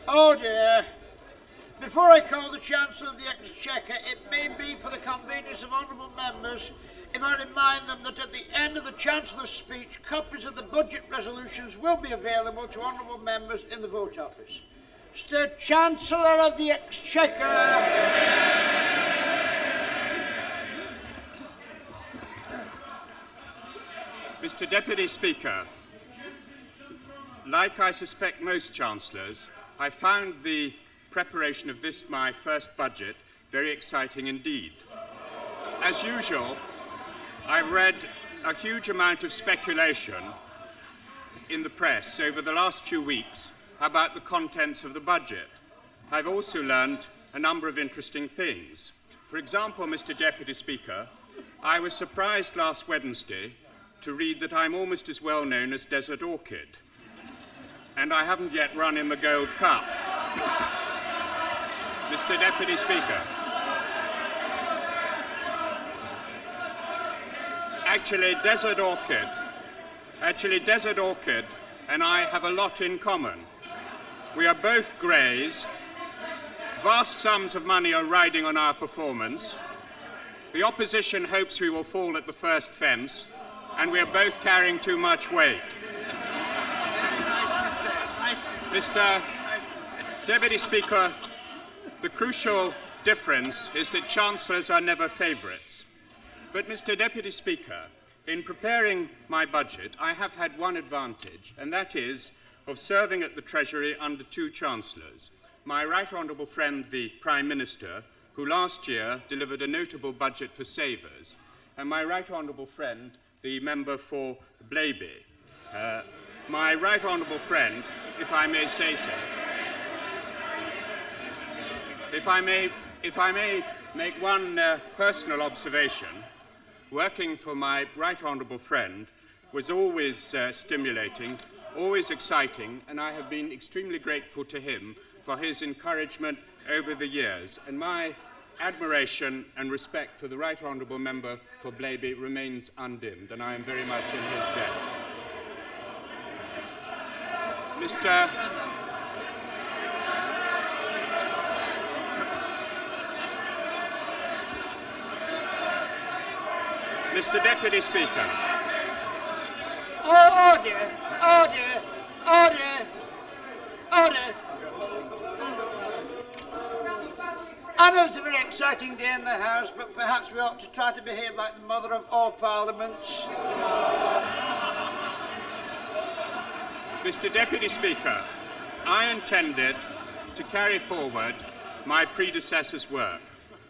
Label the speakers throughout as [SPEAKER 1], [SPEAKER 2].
[SPEAKER 1] Oh dear. Before I call the Chancellor of the Exchequer, it may be for the convenience of honourable members if I remind them that at the end of the Chancellor's speech, copies of the budget resolutions will be available to honourable members in the vote office. Mr. Chancellor of the Exchequer.
[SPEAKER 2] Mr. Deputy Speaker, like I suspect most Chancellors, I found the preparation of this, my first budget, very exciting indeed. As usual, I've read a huge amount of speculation in the press over the last few weeks about the contents of the budget. I've also learned a number of interesting things. For example, Mr. Deputy Speaker, I was surprised last Wednesday to read that I'm almost as well known as Desert Orchid, and I haven't yet run in the Gold Cup. Mr. Deputy Speaker, actually Desert Orchid and I have a lot in common. We are both greys. Vast sums of money are riding on our performance. The opposition hopes we will fall at the first fence, and we are both carrying too much weight. Mr. Deputy Speaker, the crucial difference is that Chancellors are never favourites. But, Mr. Deputy Speaker, in preparing my budget, I have had one advantage, and that is of serving at the Treasury under two Chancellors. My right honourable friend, the Prime Minister, who last year delivered a notable budget for savers, and my right honourable friend, the member for Blaby. My right honourable friend, if I may say so, if I may make one personal observation, working for my right honourable friend was always stimulating, always exciting, and I have been extremely grateful to him for his encouragement over the years. And my admiration and respect for the right honourable member for Blaby remains undimmed, and I am very much in his debt. Mr. Deputy Speaker.
[SPEAKER 1] Oh dear, oh dear, oh dear, oh dear. I know it's a very exciting day in the House, but perhaps we ought to try to behave like the mother of all parliaments.
[SPEAKER 2] Mr. Deputy Speaker, I intended to carry forward my predecessor's work.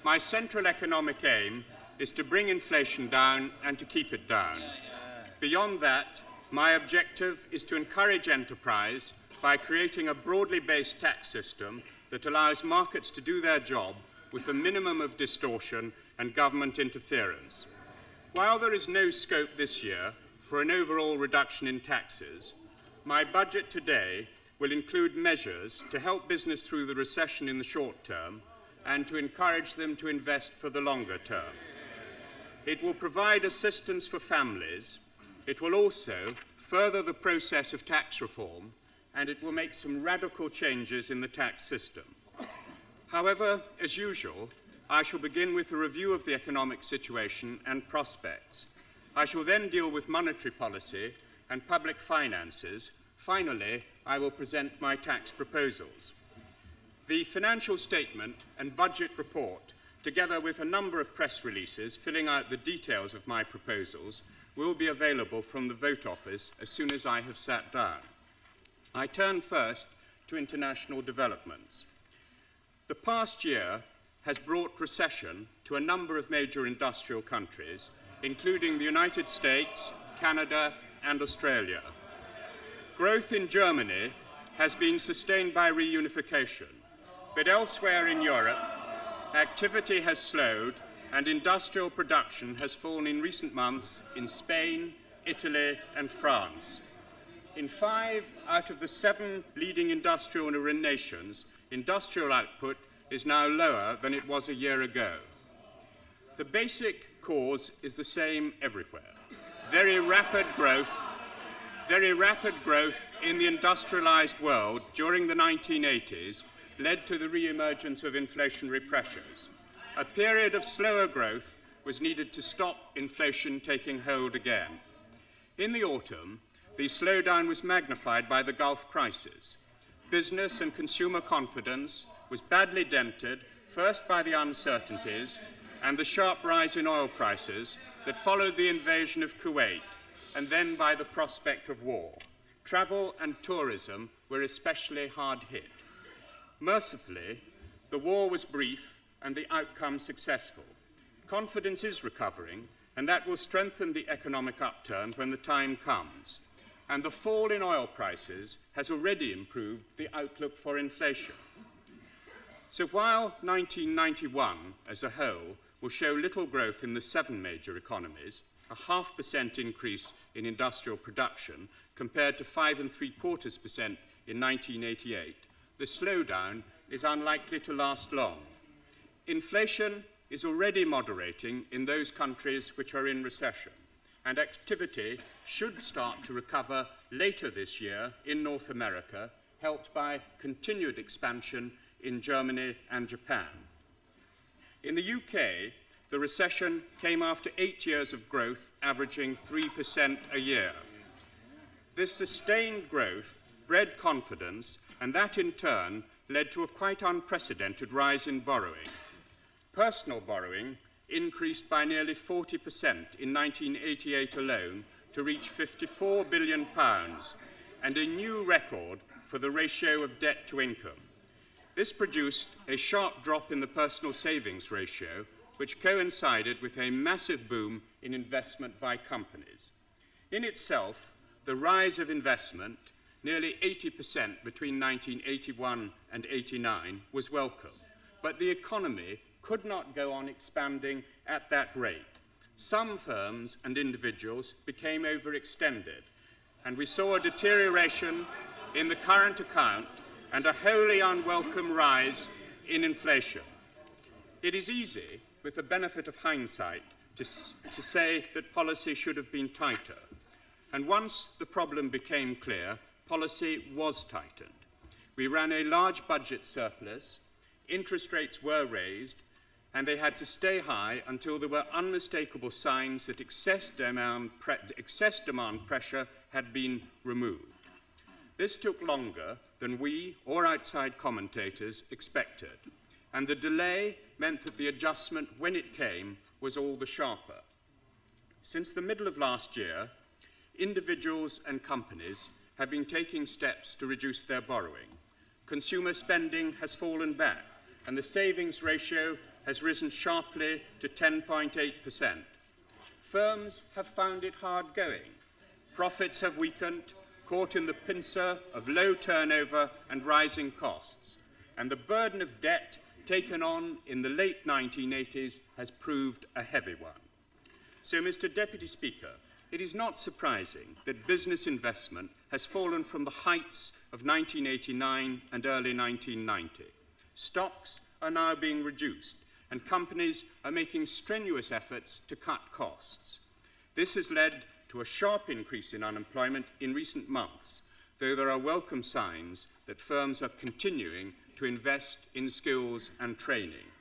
[SPEAKER 2] My central economic aim is to bring inflation down and to keep it down. Beyond that, my objective is to encourage enterprise by creating a broadly based tax system that allows markets to do their job with a minimum of distortion and government interference. While there is no scope this year for an overall reduction in taxes, my budget today will include measures to help business through the recession in the short term and to encourage them to invest for the longer term. It will provide assistance for families. It will also further the process of tax reform, and it will make some radical changes in the tax system. However, as usual, I shall begin with a review of the economic situation and prospects. I shall then deal with monetary policy and public finances. Finally, I will present my tax proposals. The financial statement and budget report, together with a number of press releases filling out the details of my proposals, will be available from the vote office as soon as I have sat down. I turn first to international developments. The past year has brought recession to a number of major industrial countries, including the United States, Canada, and Australia. Growth in Germany has been sustained by reunification, but elsewhere in Europe, activity has slowed and industrial production has fallen in recent months in Spain, Italy, and France. In 5 out of the 7 leading industrial nations, industrial output is now lower than it was a year ago. The basic cause is the same everywhere. Very rapid growth Very rapid growth in the industrialized world during the 1980s led to the re-emergence of inflationary pressures. A period of slower growth was needed to stop inflation taking hold again. In the autumn, the slowdown was magnified by the Gulf crisis. Business and consumer confidence was badly dented, first by the uncertainties and the sharp rise in oil prices that followed the invasion of Kuwait, and then by the prospect of war. Travel and tourism were especially hard hit. Mercifully, the war was brief and the outcome successful. Confidence is recovering, and that will strengthen the economic upturn when the time comes. And the fall in oil prices has already improved the outlook for inflation. So while 1991 as a whole will show little growth in the 7 major economies, a 0.5% increase in industrial production compared to 5.75% in 1988, the slowdown is unlikely to last long. Inflation is already moderating in those countries which are in recession, and activity should start to recover later this year in North America, helped by continued expansion in Germany and Japan. In the UK, the recession came after 8 years of growth, averaging 3% a year. This sustained growth bred confidence, and that in turn led to a quite unprecedented rise in borrowing. Personal borrowing increased by nearly 40% in 1988 alone to reach £54 billion, and a new record for the ratio of debt to income. This produced a sharp drop in the personal savings ratio, which coincided with a massive boom in investment by companies. In itself, the rise of investment, nearly 80% between 1981 and 89, was welcome, but the economy could not go on expanding at that rate. Some firms and individuals became overextended, and we saw a deterioration in the current account and a wholly unwelcome rise in inflation. It is easy, with the benefit of hindsight, to say that policy should have been tighter. And once the problem became clear, policy was tightened. We ran a large budget surplus, interest rates were raised, and they had to stay high until there were unmistakable signs that excess demand pressure had been removed. This took longer than we or outside commentators expected, and the delay meant that the adjustment, when it came, was all the sharper. Since the middle of last year, individuals and companies have been taking steps to reduce their borrowing. Consumer spending has fallen back, and the savings ratio has risen sharply to 10.8%. Firms have found it hard going. Profits have weakened, caught in the pincer of low turnover and rising costs, and the burden of debt taken on in the late 1980s has proved a heavy one. So, Mr. Deputy Speaker, it is not surprising that business investment has fallen from the heights of 1989 and early 1990. Stocks are now being reduced, and companies are making strenuous efforts to cut costs. This has led to a sharp increase in unemployment in recent months, though there are welcome signs that firms are continuing to invest in skills and training.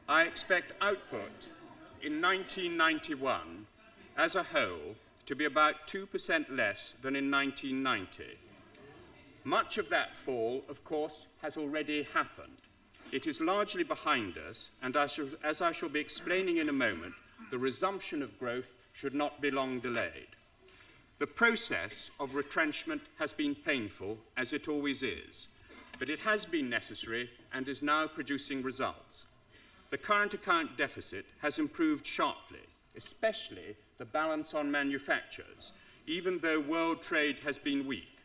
[SPEAKER 2] I expect output in 1991 as a whole to be about 2% less than in 1990. Much of that fall, of course, has already happened. It is largely behind us, and as I shall be explaining in a moment, the resumption of growth should not be long delayed. The process of retrenchment has been painful, as it always is, but it has been necessary and is now producing results. The current account deficit has improved sharply, especially the balance on manufactures, even though world trade has been weak.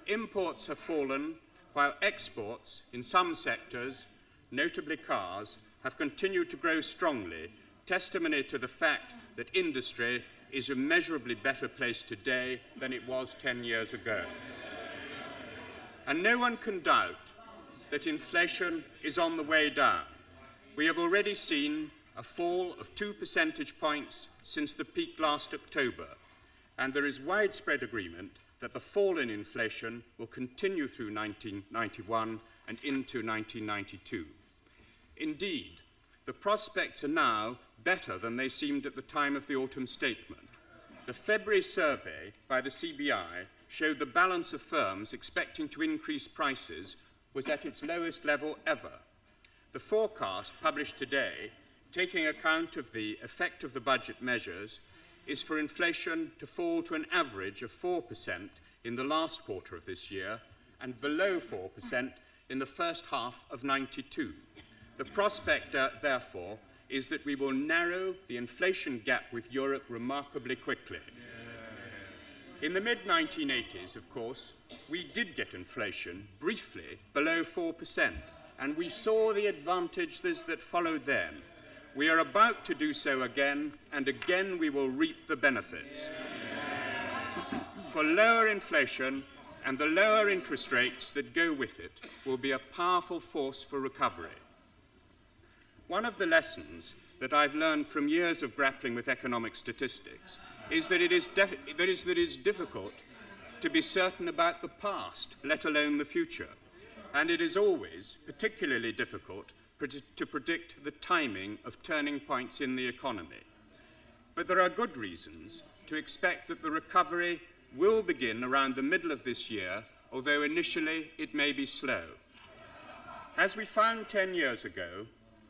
[SPEAKER 2] Imports have fallen, while exports in some sectors, notably cars, have continued to grow strongly, testimony to the fact that industry is immeasurably better placed today than it was 10 years ago. And no one can doubt that inflation is on the way down. We have already seen a fall of 2 percentage points since the peak last October, and there is widespread agreement that the fall in inflation will continue through 1991 and into 1992. Indeed, the prospects are now better than they seemed at the time of the autumn statement. The February survey by the CBI showed the balance of firms expecting to increase prices was at its lowest level ever. The forecast published today, taking account of the effect of the budget measures, is for inflation to fall to an average of 4% in the last quarter of this year and below 4% in the first half of 92. The prospector, therefore, is that we will narrow the inflation gap with Europe remarkably quickly. In the mid-1980s, of course, we did get inflation briefly below 4%, and we saw the advantages that followed then. We are about to do so again, and again we will reap the benefits. For lower inflation and the lower interest rates that go with it will be a powerful force for recovery. One of the lessons that I've learned from years of grappling with economic statistics is that it is difficult to be certain about the past, let alone the future. And it is always particularly difficult to predict the timing of turning points in the economy. But there are good reasons to expect that the recovery will begin around the middle of this year, although initially it may be slow. As we found 10 years ago,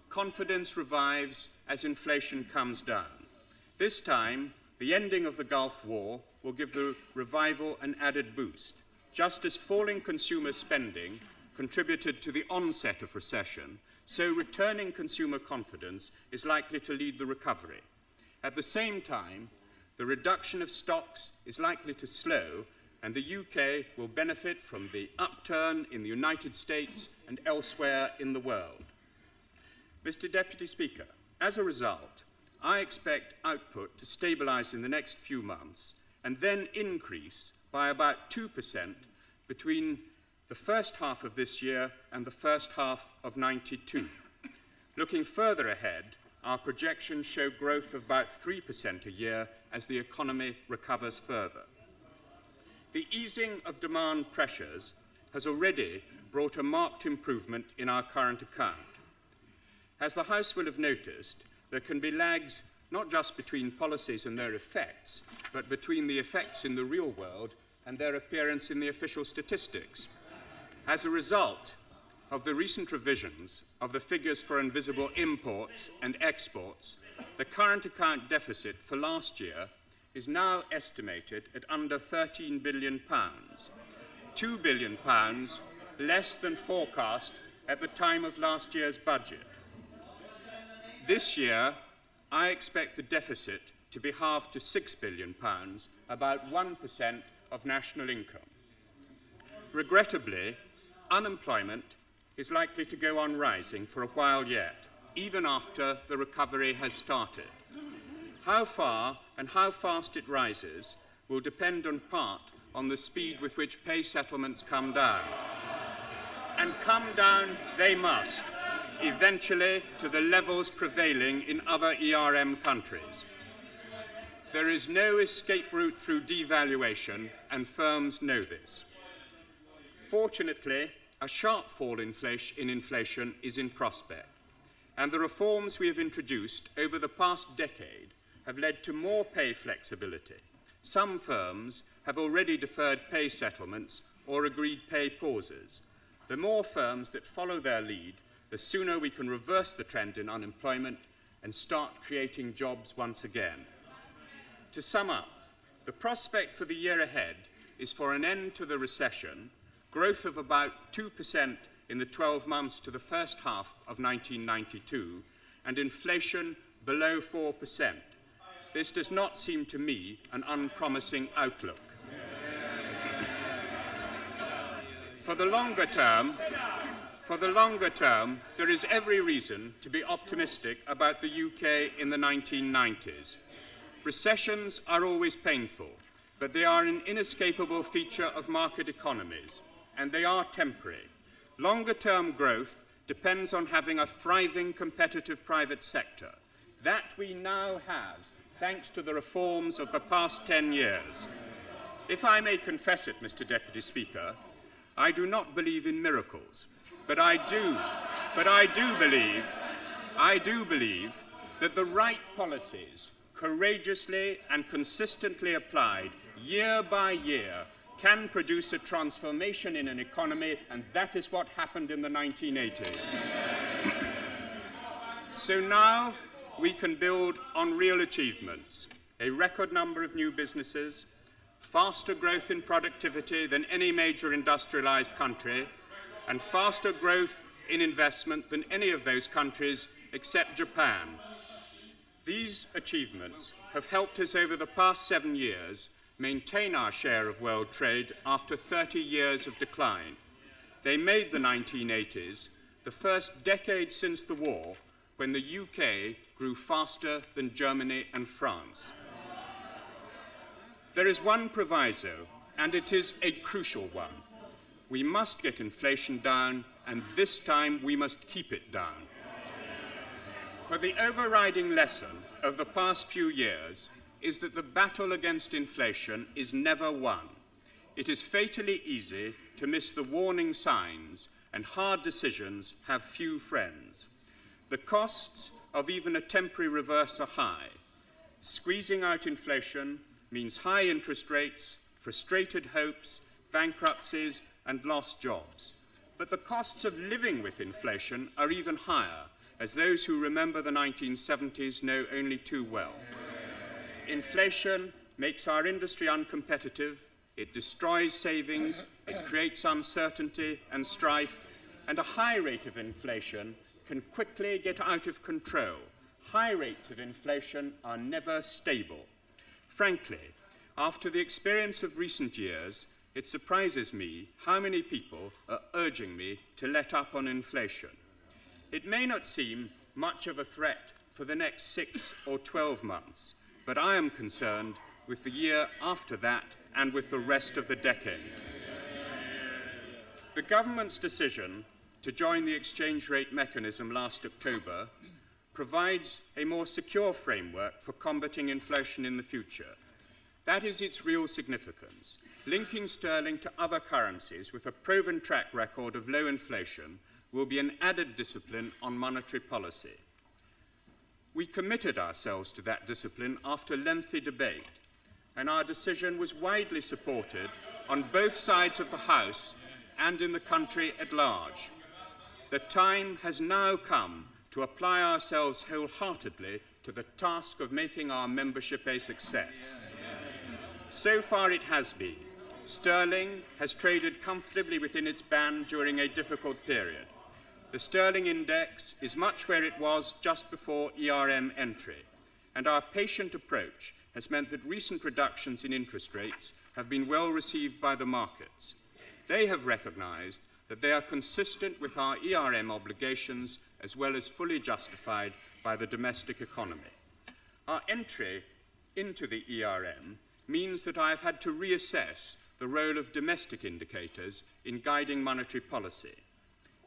[SPEAKER 2] confidence revives as inflation comes down. This time, the ending of the Gulf War will give the revival an added boost, just as falling consumer spending contributed to the onset of recession, so returning consumer confidence is likely to lead the recovery. At the same time, the reduction of stocks is likely to slow, and the UK will benefit from the upturn in the United States and elsewhere in the world. Mr. Deputy Speaker, as a result, I expect output to stabilise in the next few months and then increase by about 2% between the first half of this year and the first half of 92. Looking further ahead, our projections show growth of about 3% a year as the economy recovers further. The easing of demand pressures has already brought a marked improvement in our current account. As the House will have noticed, there can be lags not just between policies and their effects, but between the effects in the real world and their appearance in the official statistics. As a result of the recent revisions of the figures for invisible imports and exports, the current account deficit for last year is now estimated at under £13 billion, £2 billion less than forecast at the time of last year's budget. This year, I expect the deficit to be halved to £6 billion, about 1% of national income. Regrettably, unemployment is likely to go on rising for a while yet, even after the recovery has started. How far and how fast it rises will depend in part on the speed with which pay settlements come down. And come down they must, eventually to the levels prevailing in other ERM countries. There is no escape route through devaluation, and firms know this. Fortunately, a sharp fall in inflation is in prospect, and the reforms we have introduced over the past decade have led to more pay flexibility. Some firms have already deferred pay settlements or agreed pay pauses. The more firms that follow their lead, the sooner we can reverse the trend in unemployment and start creating jobs once again. To sum up, the prospect for the year ahead is for an end to the recession, growth of about 2% in the 12 months to the first half of 1992, and inflation below 4%. This does not seem to me an unpromising outlook. For the longer term, there is every reason to be optimistic about the UK in the 1990s. Recessions are always painful, but they are an inescapable feature of market economies, and they are temporary. Longer-term growth depends on having a thriving, competitive private sector. That we now have, thanks to the reforms of the past 10 years. If I may confess it, Mr. Deputy Speaker, I do not believe in miracles, but I do believe that the right policies, courageously and consistently applied year by year, can produce a transformation in an economy, and that is what happened in the 1980s. So now we can build on real achievements, a record number of new businesses, faster growth in productivity than any major industrialized country, and faster growth in investment than any of those countries except Japan. These achievements have helped us over the past 7 years maintain our share of world trade after 30 years of decline. They made the 1980s the first decade since the war when the UK grew faster than Germany and France. There is one proviso, and it is a crucial one. We must get inflation down, and this time we must keep it down. For the overriding lesson of the past few years is that the battle against inflation is never won. It is fatally easy to miss the warning signs, and hard decisions have few friends. The costs of even a temporary reverse are high. Squeezing out inflation means high interest rates, frustrated hopes, bankruptcies, and lost jobs. But the costs of living with inflation are even higher, as those who remember the 1970s know only too well. Inflation makes our industry uncompetitive, it destroys savings, it creates uncertainty and strife, and a high rate of inflation can quickly get out of control. High rates of inflation are never stable. Frankly, after the experience of recent years, it surprises me how many people are urging me to let up on inflation. It may not seem much of a threat for the next 6 or 12 months, but I am concerned with the year after that and with the rest of the decade. The government's decision to join the exchange rate mechanism last October provides a more secure framework for combating inflation in the future. That is its real significance. Linking sterling to other currencies with a proven track record of low inflation will be an added discipline on monetary policy. We committed ourselves to that discipline after lengthy debate, and our decision was widely supported on both sides of the House and in the country at large. The time has now come to apply ourselves wholeheartedly to the task of making our membership a success. So far it has been. Sterling has traded comfortably within its band during a difficult period. The sterling index is much where it was just before ERM entry, and our patient approach has meant that recent reductions in interest rates have been well received by the markets. They have recognized that they are consistent with our ERM obligations as well as fully justified by the domestic economy. Our entry into the ERM means that I have had to reassess the role of domestic indicators in guiding monetary policy.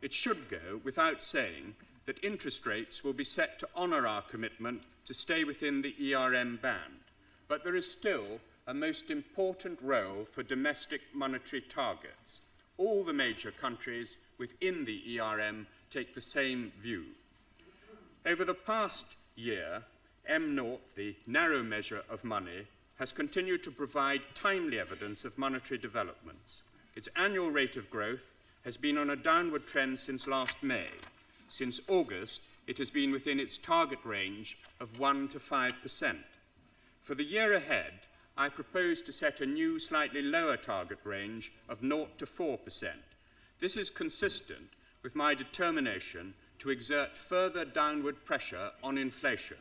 [SPEAKER 2] It should go without saying that interest rates will be set to honour our commitment to stay within the ERM band, but there is still a most important role for domestic monetary targets. All the major countries within the ERM take the same view. Over the past year, Naught, the narrow measure of money, has continued to provide timely evidence of monetary developments. Its annual rate of growth has been on a downward trend since last May. Since August, it has been within its target range of 1 to 5%. For the year ahead, I propose to set a new, slightly lower target range of 0 to 4%. This is consistent with my determination to exert further downward pressure on inflation.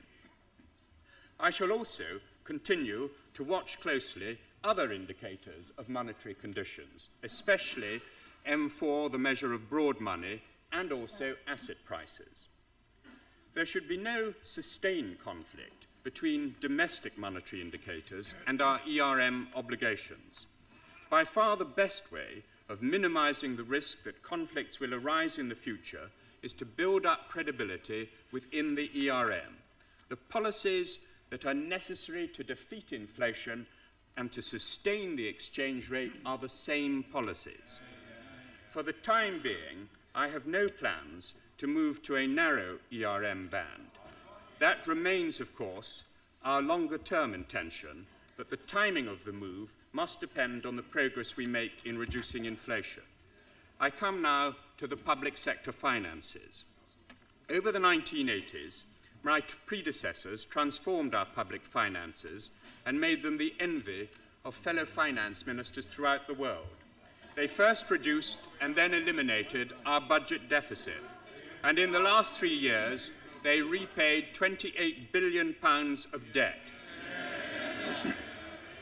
[SPEAKER 2] I shall also continue to watch closely other indicators of monetary conditions, especially M4, the measure of broad money, and also asset prices. There should be no sustained conflict between domestic monetary indicators and our ERM obligations. By far the best way of minimizing the risk that conflicts will arise in the future is to build up credibility within the ERM. The policies that are necessary to defeat inflation and to sustain the exchange rate are the same policies. For the time being, I have no plans to move to a narrow ERM band. That remains, of course, our longer-term intention, but the timing of the move must depend on the progress we make in reducing inflation. I come now to the public sector finances. Over the 1980s, my predecessors transformed our public finances and made them the envy of fellow finance ministers throughout the world. They first reduced and then eliminated our budget deficit, and in the last 3 years, they repaid £28 billion of debt.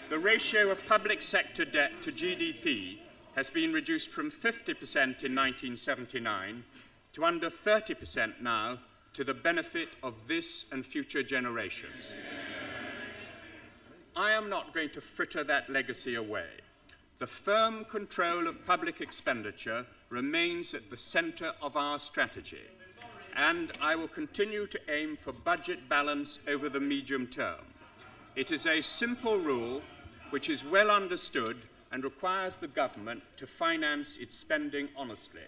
[SPEAKER 2] The ratio of public sector debt to GDP has been reduced from 50% in 1979 to under 30% now, to the benefit of this and future generations. I am not going to fritter that legacy away. The firm control of public expenditure remains at the centre of our strategy, and I will continue to aim for budget balance over the medium term. It is a simple rule which is well understood and requires the government to finance its spending honestly.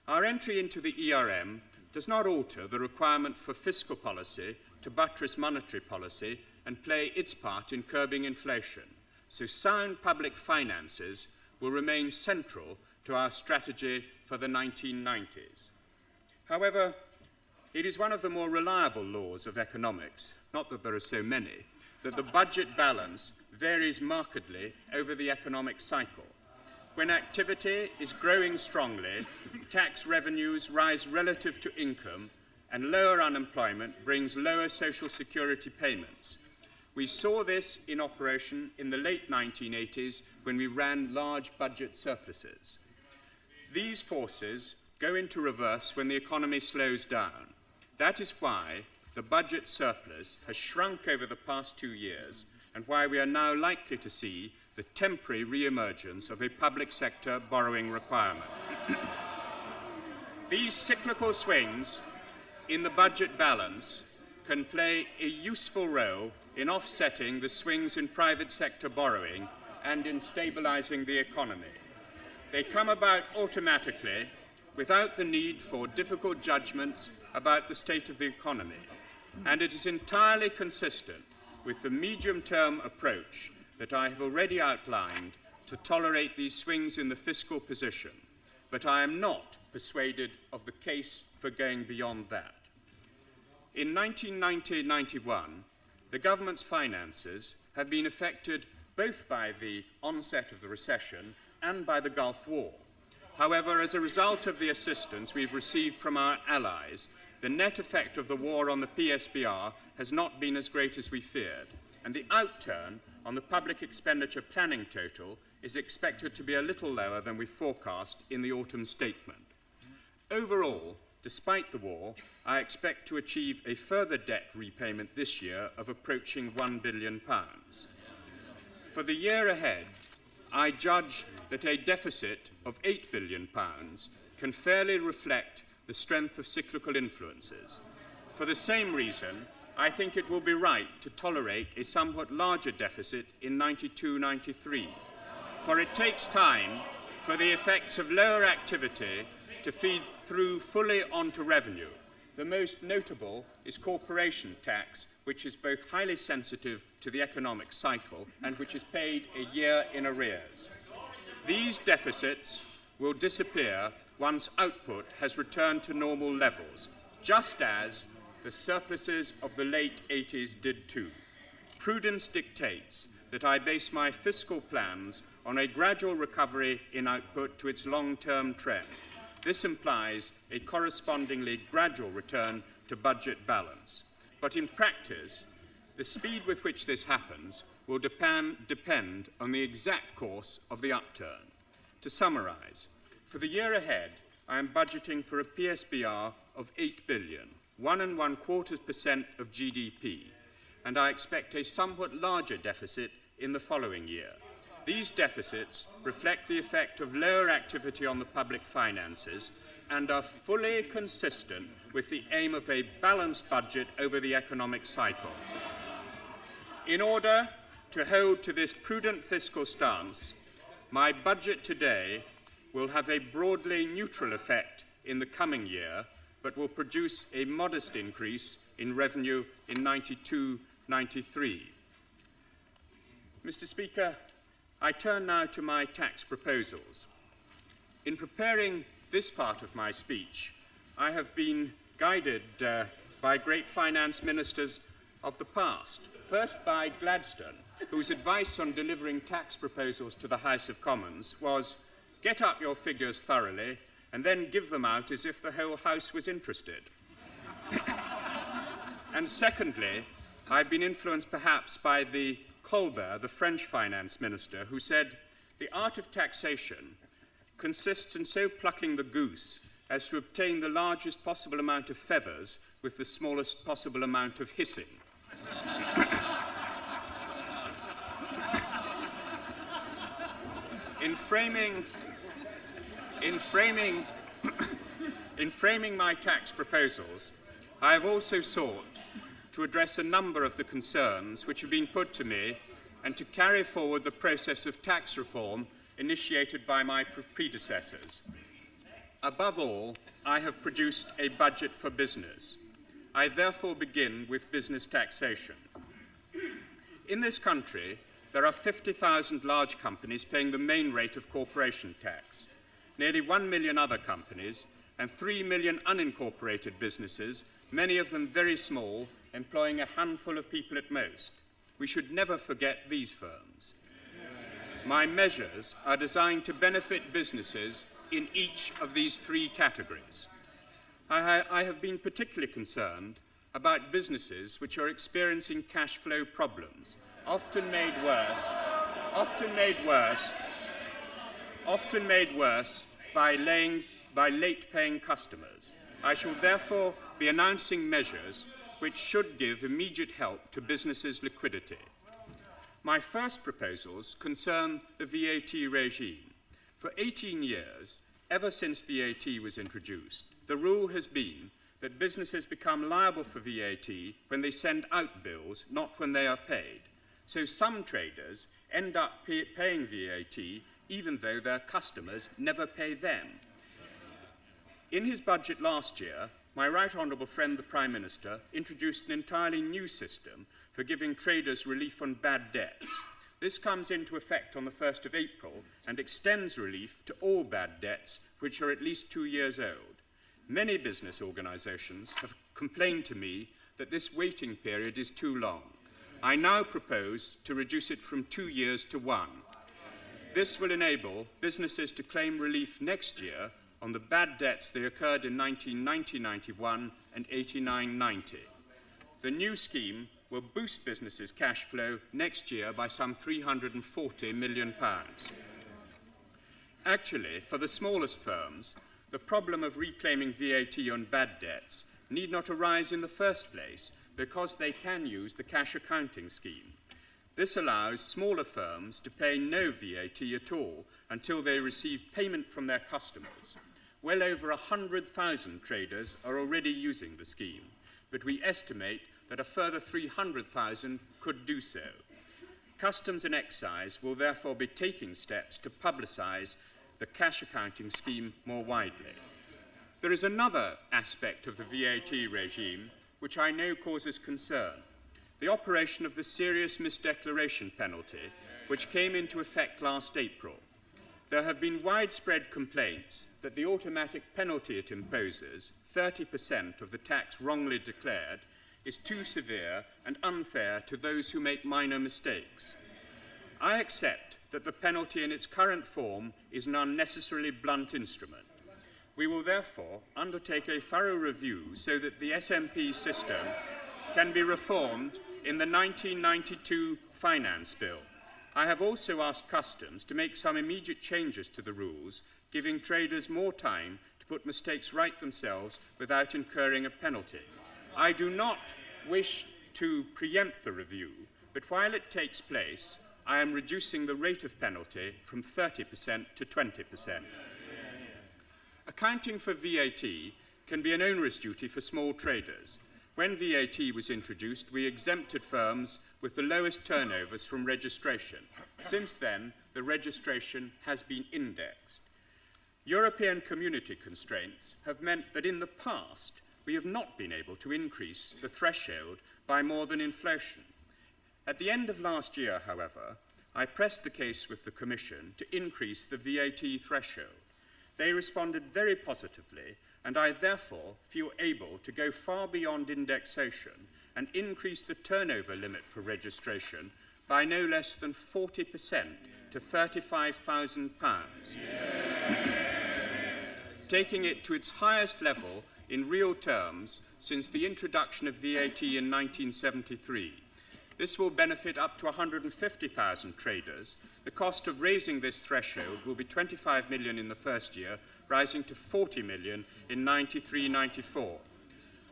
[SPEAKER 2] Our entry into the ERM does not alter the requirement for fiscal policy to buttress monetary policy and play its part in curbing inflation, so sound public finances will remain central to our strategy for the 1990s. However, it is one of the more reliable laws of economics, not that there are so many, that the budget balance varies markedly over the economic cycle. When activity is growing strongly, tax revenues rise relative to income, and lower unemployment brings lower social security payments. We saw this in operation in the late 1980s when we ran large budget surpluses. These forces go into reverse when the economy slows down. That is why the budget surplus has shrunk over the past 2 years, and why we are now likely to see the temporary re-emergence of a public sector borrowing requirement. These cyclical swings in the budget balance can play a useful role in offsetting the swings in private sector borrowing and in stabilizing the economy. They come about automatically without the need for difficult judgments about the state of the economy, and it is entirely consistent with the medium-term approach that I have already outlined to tolerate these swings in the fiscal position, but I am not persuaded of the case for going beyond that. In 1990-91, the government's finances have been affected both by the onset of the recession and by the Gulf War. However, as a result of the assistance we've received from our allies, the net effect of the war on the Psvr has not been as great as we feared, and the outturn on the public expenditure planning total is expected to be a little lower than we forecast in the autumn statement. Overall, despite the war, I expect to achieve a further debt repayment this year of approaching £1 billion. For the year ahead, I judge that a deficit of £8 billion can fairly reflect the strength of cyclical influences. For the same reason, I think it will be right to tolerate a somewhat larger deficit in 92-93, for it takes time for the effects of lower activity to feed through fully onto revenue. The most notable is corporation tax, which is both highly sensitive to the economic cycle and which is paid a year in arrears. These deficits will disappear once output has returned to normal levels, just as the surpluses of the late 80s did too. Prudence dictates that I base my fiscal plans on a gradual recovery in output to its long-term trend. This implies a correspondingly gradual return to budget balance. But in practice, the speed with which this happens will depend on the exact course of the upturn. To summarize, for the year ahead, I am budgeting for a PSBR of 8 billion, 1.25% of GDP, and I expect a somewhat larger deficit in the following year. These deficits reflect the effect of lower activity on the public finances and are fully consistent with the aim of a balanced budget over the economic cycle. In order to hold to this prudent fiscal stance, my budget today will have a broadly neutral effect in the coming year, but will produce a modest increase in revenue in 92-93. Mr. Speaker, I turn now to my tax proposals. In preparing this part of my speech, I have been guided by great finance ministers of the past. First by Gladstone, whose advice on delivering tax proposals to the House of Commons was, get up your figures thoroughly and then give them out as if the whole House was interested. And secondly, I've been influenced perhaps by the Colbert, the French finance minister, who said, the art of taxation consists in so plucking the goose as to obtain the largest possible amount of feathers with the smallest possible amount of hissing. In framing my tax proposals, I have also sought to address a number of the concerns which have been put to me and to carry forward the process of tax reform initiated by my predecessors. Above all, I have produced a budget for business. I therefore begin with business taxation. In this country, there are 50,000 large companies paying the main rate of corporation tax, nearly 1 million other companies, and 3 million unincorporated businesses, many of them very small, employing a handful of people at most. We should never forget these firms. My measures are designed to benefit businesses in each of these three categories. I have been particularly concerned about businesses which are experiencing cash flow problems, often made worse by late paying customers. I shall therefore be announcing measures which should give immediate help to businesses' liquidity. My first proposals concern the VAT regime. For 18 years, ever since VAT was introduced, the rule has been that businesses become liable for VAT when they send out bills, not when they are paid. So some traders end up paying VAT even though their customers never pay them. In his budget last year, my right honourable friend the Prime Minister introduced an entirely new system for giving traders relief on bad debts. This comes into effect on the 1st of April and extends relief to all bad debts which are at least 2 years old. Many business organisations have complained to me that this waiting period is too long. I now propose to reduce it from 2 years to 1. This will enable businesses to claim relief next year on the bad debts they occurred in 1990-91 and 89-90. The new scheme will boost businesses' cash flow next year by some £340 million. Actually, for the smallest firms, the problem of reclaiming VAT on bad debts need not arise in the first place because they can use the cash accounting scheme. This allows smaller firms to pay no VAT at all until they receive payment from their customers. Well over 100,000 traders are already using the scheme, but we estimate that a further 300,000 could do so. Customs and Excise will therefore be taking steps to publicise the cash accounting scheme more widely. There is another aspect of the VAT regime which I know causes concern: the operation of the serious misdeclaration penalty, which came into effect last April. There have been widespread complaints that the automatic penalty it imposes, 30% of the tax wrongly declared, is too severe and unfair to those who make minor mistakes. I accept that the penalty in its current form is an unnecessarily blunt instrument. We will therefore undertake a thorough review so that the SMP system can be reformed in the 1992 Finance Bill. I have also asked Customs to make some immediate changes to the rules, giving traders more time to put mistakes right themselves without incurring a penalty. I do not wish to preempt the review, but while it takes place, I am reducing the rate of penalty from 30% to 20%. Accounting for VAT can be an onerous duty for small traders. When VAT was introduced, we exempted firms with the lowest turnovers from registration. Since then, the registration has been indexed. European community constraints have meant that in the past, we have not been able to increase the threshold by more than inflation. At the end of last year, however, I pressed the case with the Commission to increase the VAT threshold. They responded very positively, and I therefore feel able to go far beyond indexation and increase the turnover limit for registration by no less than 40% to £35,000, taking it to its highest level in real terms since the introduction of VAT in 1973. This will benefit up to 150,000 traders. The cost of raising this threshold will be 25 million in the first year, rising to 40 million in 93-94.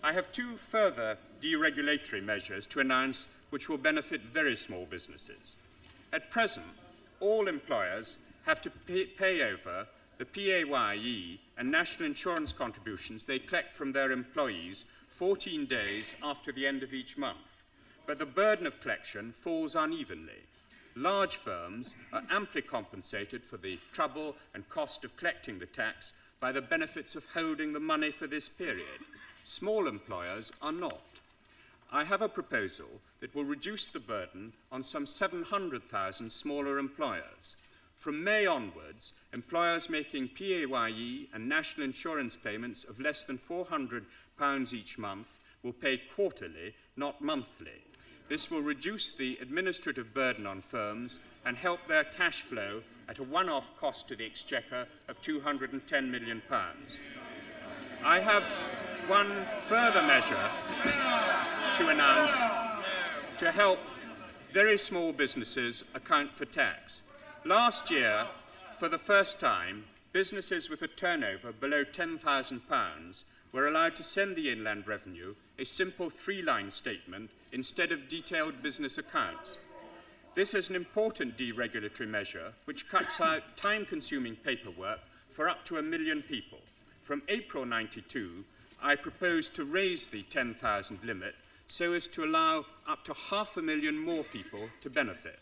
[SPEAKER 2] I have two further deregulatory measures to announce which will benefit very small businesses. At present, all employers have to pay over the PAYE and national insurance contributions they collect from their employees 14 days after the end of each month. But the burden of collection falls unevenly. Large firms are amply compensated for the trouble and cost of collecting the tax by the benefits of holding the money for this period. Small employers are not. I have a proposal that will reduce the burden on some 700,000 smaller employers. From May onwards, employers making PAYE and national insurance payments of less than £400 each month will pay quarterly, not monthly. This will reduce the administrative burden on firms and help their cash flow at a one-off cost to the Exchequer of £210 million. I have one further measure to announce to help very small businesses account for tax. Last year, for the first time, businesses with a turnover below £10,000 were allowed to send the Inland Revenue a simple three-line statement instead of detailed business accounts. This is an important deregulatory measure which cuts out time-consuming paperwork for up to 1 million people. From April 92, I propose to raise the 10,000 limit so as to allow up to 500,000 more people to benefit.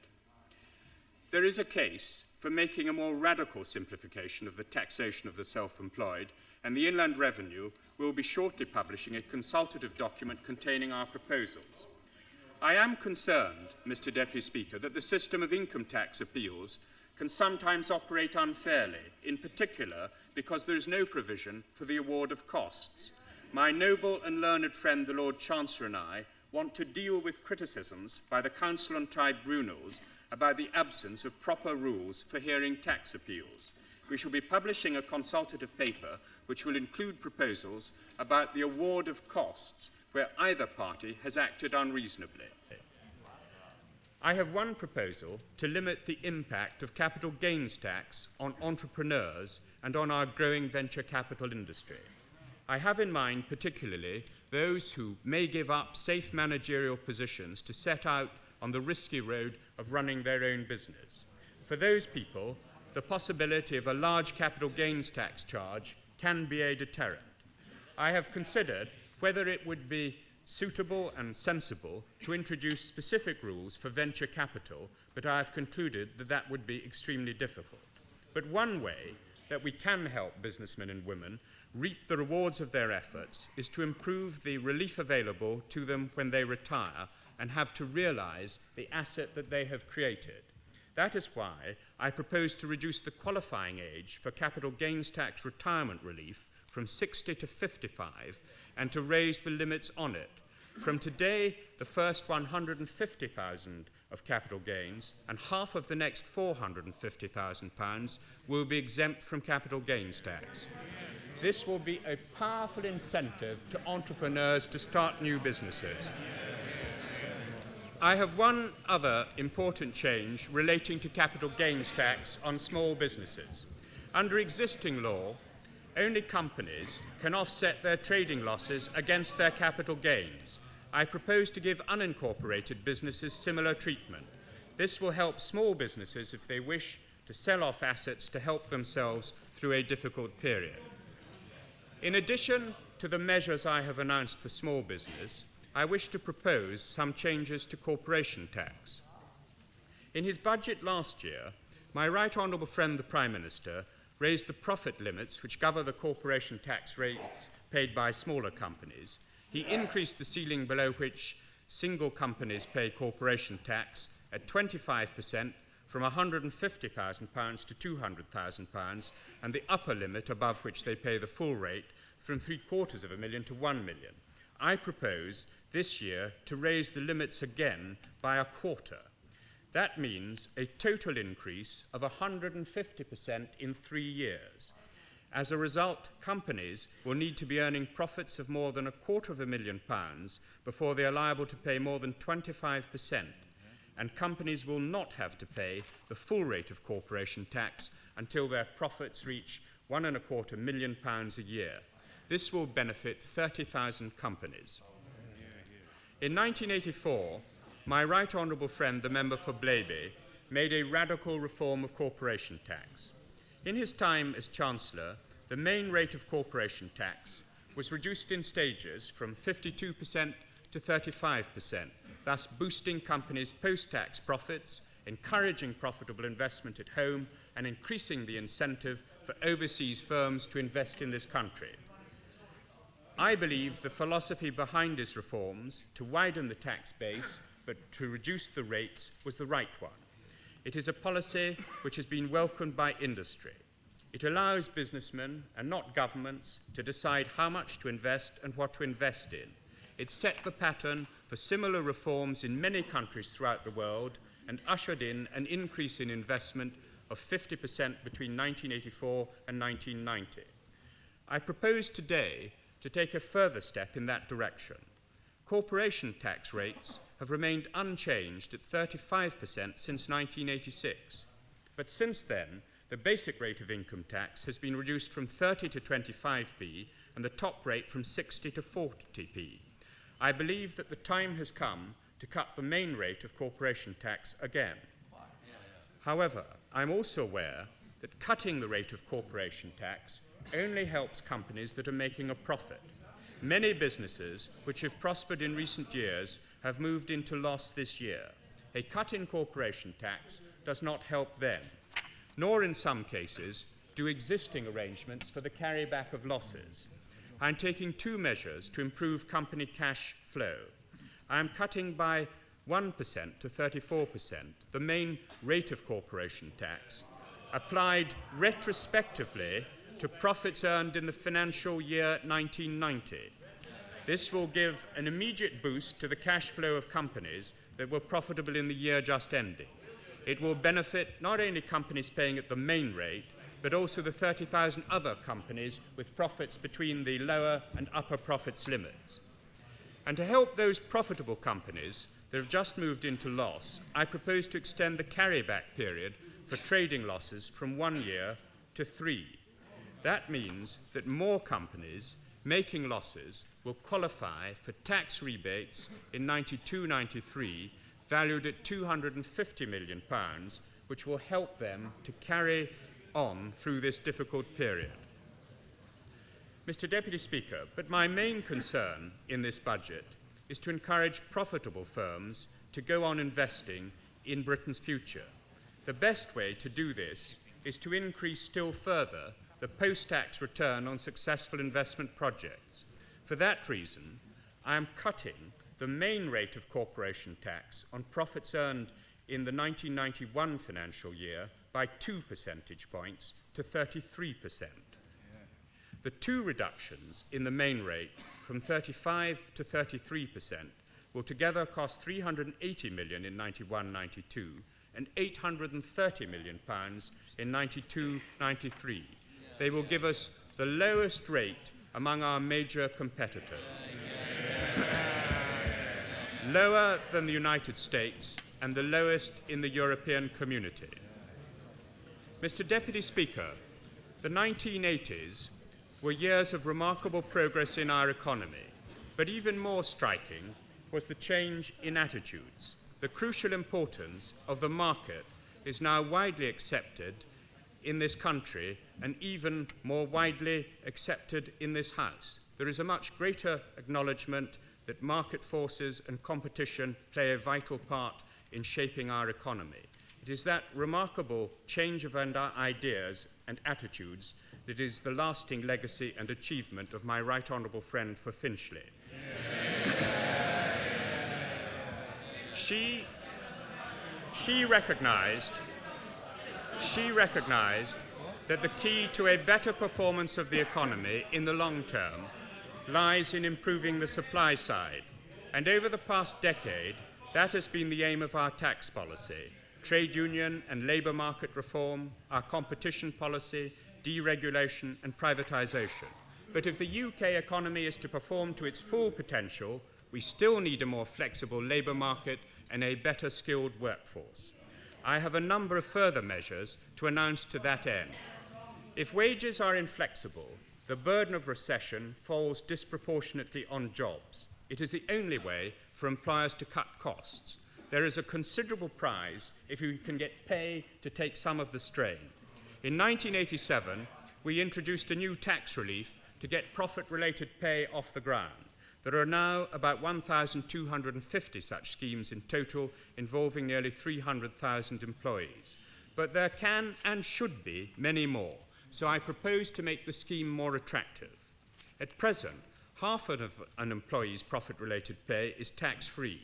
[SPEAKER 2] There is a case for making a more radical simplification of the taxation of the self-employed, and the Inland Revenue will be shortly publishing a consultative document containing our proposals. I am concerned, Mr. Deputy Speaker, that the system of income tax appeals can sometimes operate unfairly, in particular because there is no provision for the award of costs. My noble and learned friend, the Lord Chancellor, and I want to deal with criticisms by the Council on Tribunals about the absence of proper rules for hearing tax appeals. We shall be publishing a consultative paper which will include proposals about the award of costs where either party has acted unreasonably. I have one proposal to limit the impact of capital gains tax on entrepreneurs and on our growing venture capital industry. I have in mind particularly those who may give up safe managerial positions to set out on the risky road of running their own business. For those people, the possibility of a large capital gains tax charge can be a deterrent. I have considered whether it would be suitable and sensible to introduce specific rules for venture capital, but I have concluded that that would be extremely difficult. But one way that we can help businessmen and women reap the rewards of their efforts is to improve the relief available to them when they retire and have to realize the asset that they have created. That is why I propose to reduce the qualifying age for capital gains tax retirement relief from 60 to 55 and to raise the limits on it. From today, the first 150,000 of capital gains and half of the next £450,000 will be exempt from capital gains tax. This will be a powerful incentive to entrepreneurs to start new businesses. I have one other important change relating to capital gains tax on small businesses. Under existing law, only companies can offset their trading losses against their capital gains. I propose to give unincorporated businesses similar treatment. This will help small businesses if they wish to sell off assets to help themselves through a difficult period. In addition to the measures I have announced for small business, I wish to propose some changes to corporation tax. In his budget last year, my right honourable friend the Prime Minister raised the profit limits which govern the corporation tax rates paid by smaller companies. He increased the ceiling below which single companies pay corporation tax at 25% from £150,000 to £200,000, and the upper limit above which they pay the full rate from £750,000 to £1 million. I propose this year to raise the limits again by a quarter. That means a total increase of 150% in 3 years. As a result, companies will need to be earning profits of more than £250,000 before they are liable to pay more than 25%, and companies will not have to pay the full rate of corporation tax until their profits reach £1.25 million a year. This will benefit 30,000 companies. In 1984, my right honourable friend, the member for Blaby, made a radical reform of corporation tax. In his time as Chancellor, the main rate of corporation tax was reduced in stages from 52% to 35%, thus boosting companies' post-tax profits, encouraging profitable investment at home, and increasing the incentive for overseas firms to invest in this country. I believe the philosophy behind his reforms, to widen the tax base but to reduce the rates, was the right one. It is a policy which has been welcomed by industry. It allows businessmen and not governments to decide how much to invest and what to invest in. It set the pattern for similar reforms in many countries throughout the world and ushered in an increase in investment of 50% between 1984 and 1990. I propose today to take a further step in that direction. Corporation tax rates have remained unchanged at 35% since 1986. But since then, the basic rate of income tax has been reduced from 30 to 25p and the top rate from 60 to 40p. I believe that the time has come to cut the main rate of corporation tax again. However, I'm also aware that cutting the rate of corporation tax only helps companies that are making a profit. Many businesses which have prospered in recent years have moved into loss this year. A cut in corporation tax does not help them, nor in some cases do existing arrangements for the carryback of losses. I'm taking 2 measures to improve company cash flow. I am cutting by 1% to 34% the main rate of corporation tax, applied retrospectively to profits earned in the financial year 1990. This will give an immediate boost to the cash flow of companies that were profitable in the year just ending. It will benefit not only companies paying at the main rate, but also the 30,000 other companies with profits between the lower and upper profits limits. And to help those profitable companies that have just moved into loss, I propose to extend the carryback period for trading losses from 1 year to 3. That means that more companies making losses will qualify for tax rebates in 92-93 valued at £250 million, which will help them to carry on through this difficult period. Mr. Deputy Speaker, but my main concern in this budget is to encourage profitable firms to go on investing in Britain's future. The best way to do this is to increase still further the post-tax return on successful investment projects. For that reason, I am cutting the main rate of corporation tax on profits earned in the 1991 financial year by 2 percentage points to 33%. The 2 reductions in the main rate from 35 to 33% will together cost £380 million in 91-92 and £830 million in 92-93. They will give us the lowest rate among our major competitors, lower than the United States and the lowest in the European community. Mr. Deputy Speaker, the 1980s were years of remarkable progress in our economy, but even more striking was the change in attitudes. The crucial importance of the market is now widely accepted in this country and even more widely accepted in this House. There is a much greater acknowledgement that market forces and competition play a vital part in shaping our economy. It is that remarkable change of ideas and attitudes that is the lasting legacy and achievement of my right honourable friend for Finchley. She recognised that the key to a better performance of the economy in the long term lies in improving the supply side. And over the past decade, that has been the aim of our tax policy, trade union and labour market reform, our competition policy, deregulation and privatisation. But if the UK economy is to perform to its full potential, we still need a more flexible labour market and a better skilled workforce. I have a number of further measures to announce to that end. If wages are inflexible, the burden of recession falls disproportionately on jobs. It is the only way for employers to cut costs. There is a considerable prize if you can get pay to take some of the strain. In 1987, we introduced a new tax relief to get profit-related pay off the ground. There are now about 1,250 such schemes in total, involving nearly 300,000 employees. But there can and should be many more, so I propose to make the scheme more attractive. At present, half of an employee's profit-related pay is tax-free.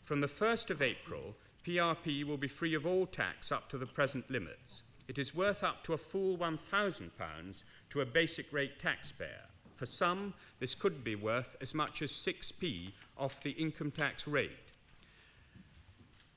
[SPEAKER 2] From the 1st of April, PRP will be free of all tax up to the present limits. It is worth up to a full £1,000 to a basic rate taxpayer. For some, this could be worth as much as 6p off the income tax rate.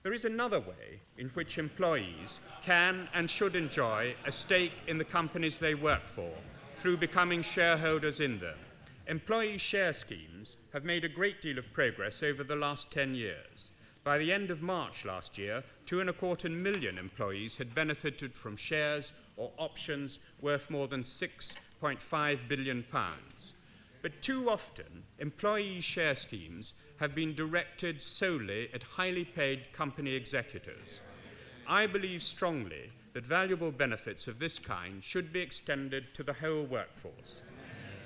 [SPEAKER 2] There is another way in which employees can and should enjoy a stake in the companies they work for through becoming shareholders in them. Employee share schemes have made a great deal of progress over the last 10 years. By the end of March last year, 2.25 million employees had benefited from shares or options worth more than £6.5 billion. But too often, employee share schemes have been directed solely at highly paid company executives. I believe strongly that valuable benefits of this kind should be extended to the whole workforce.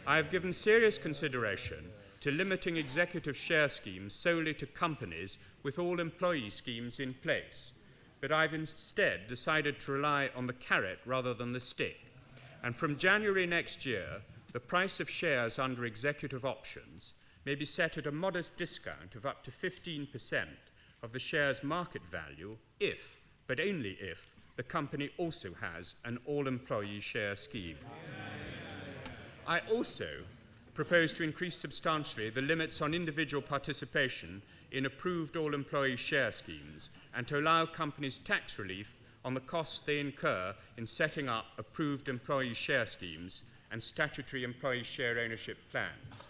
[SPEAKER 2] I have given serious consideration to limiting executive share schemes solely to companies with all employee schemes in place, but I've instead decided to rely on the carrot rather than the stick. And from January next year, the price of shares under executive options may be set at a modest discount of up to 15% of the share's market value if, but only if, the company also has an all-employee share scheme. I also propose to increase substantially the limits on individual participation in approved all-employee share schemes and to allow companies tax relief on the costs they incur in setting up approved employee share schemes and statutory employee share ownership plans.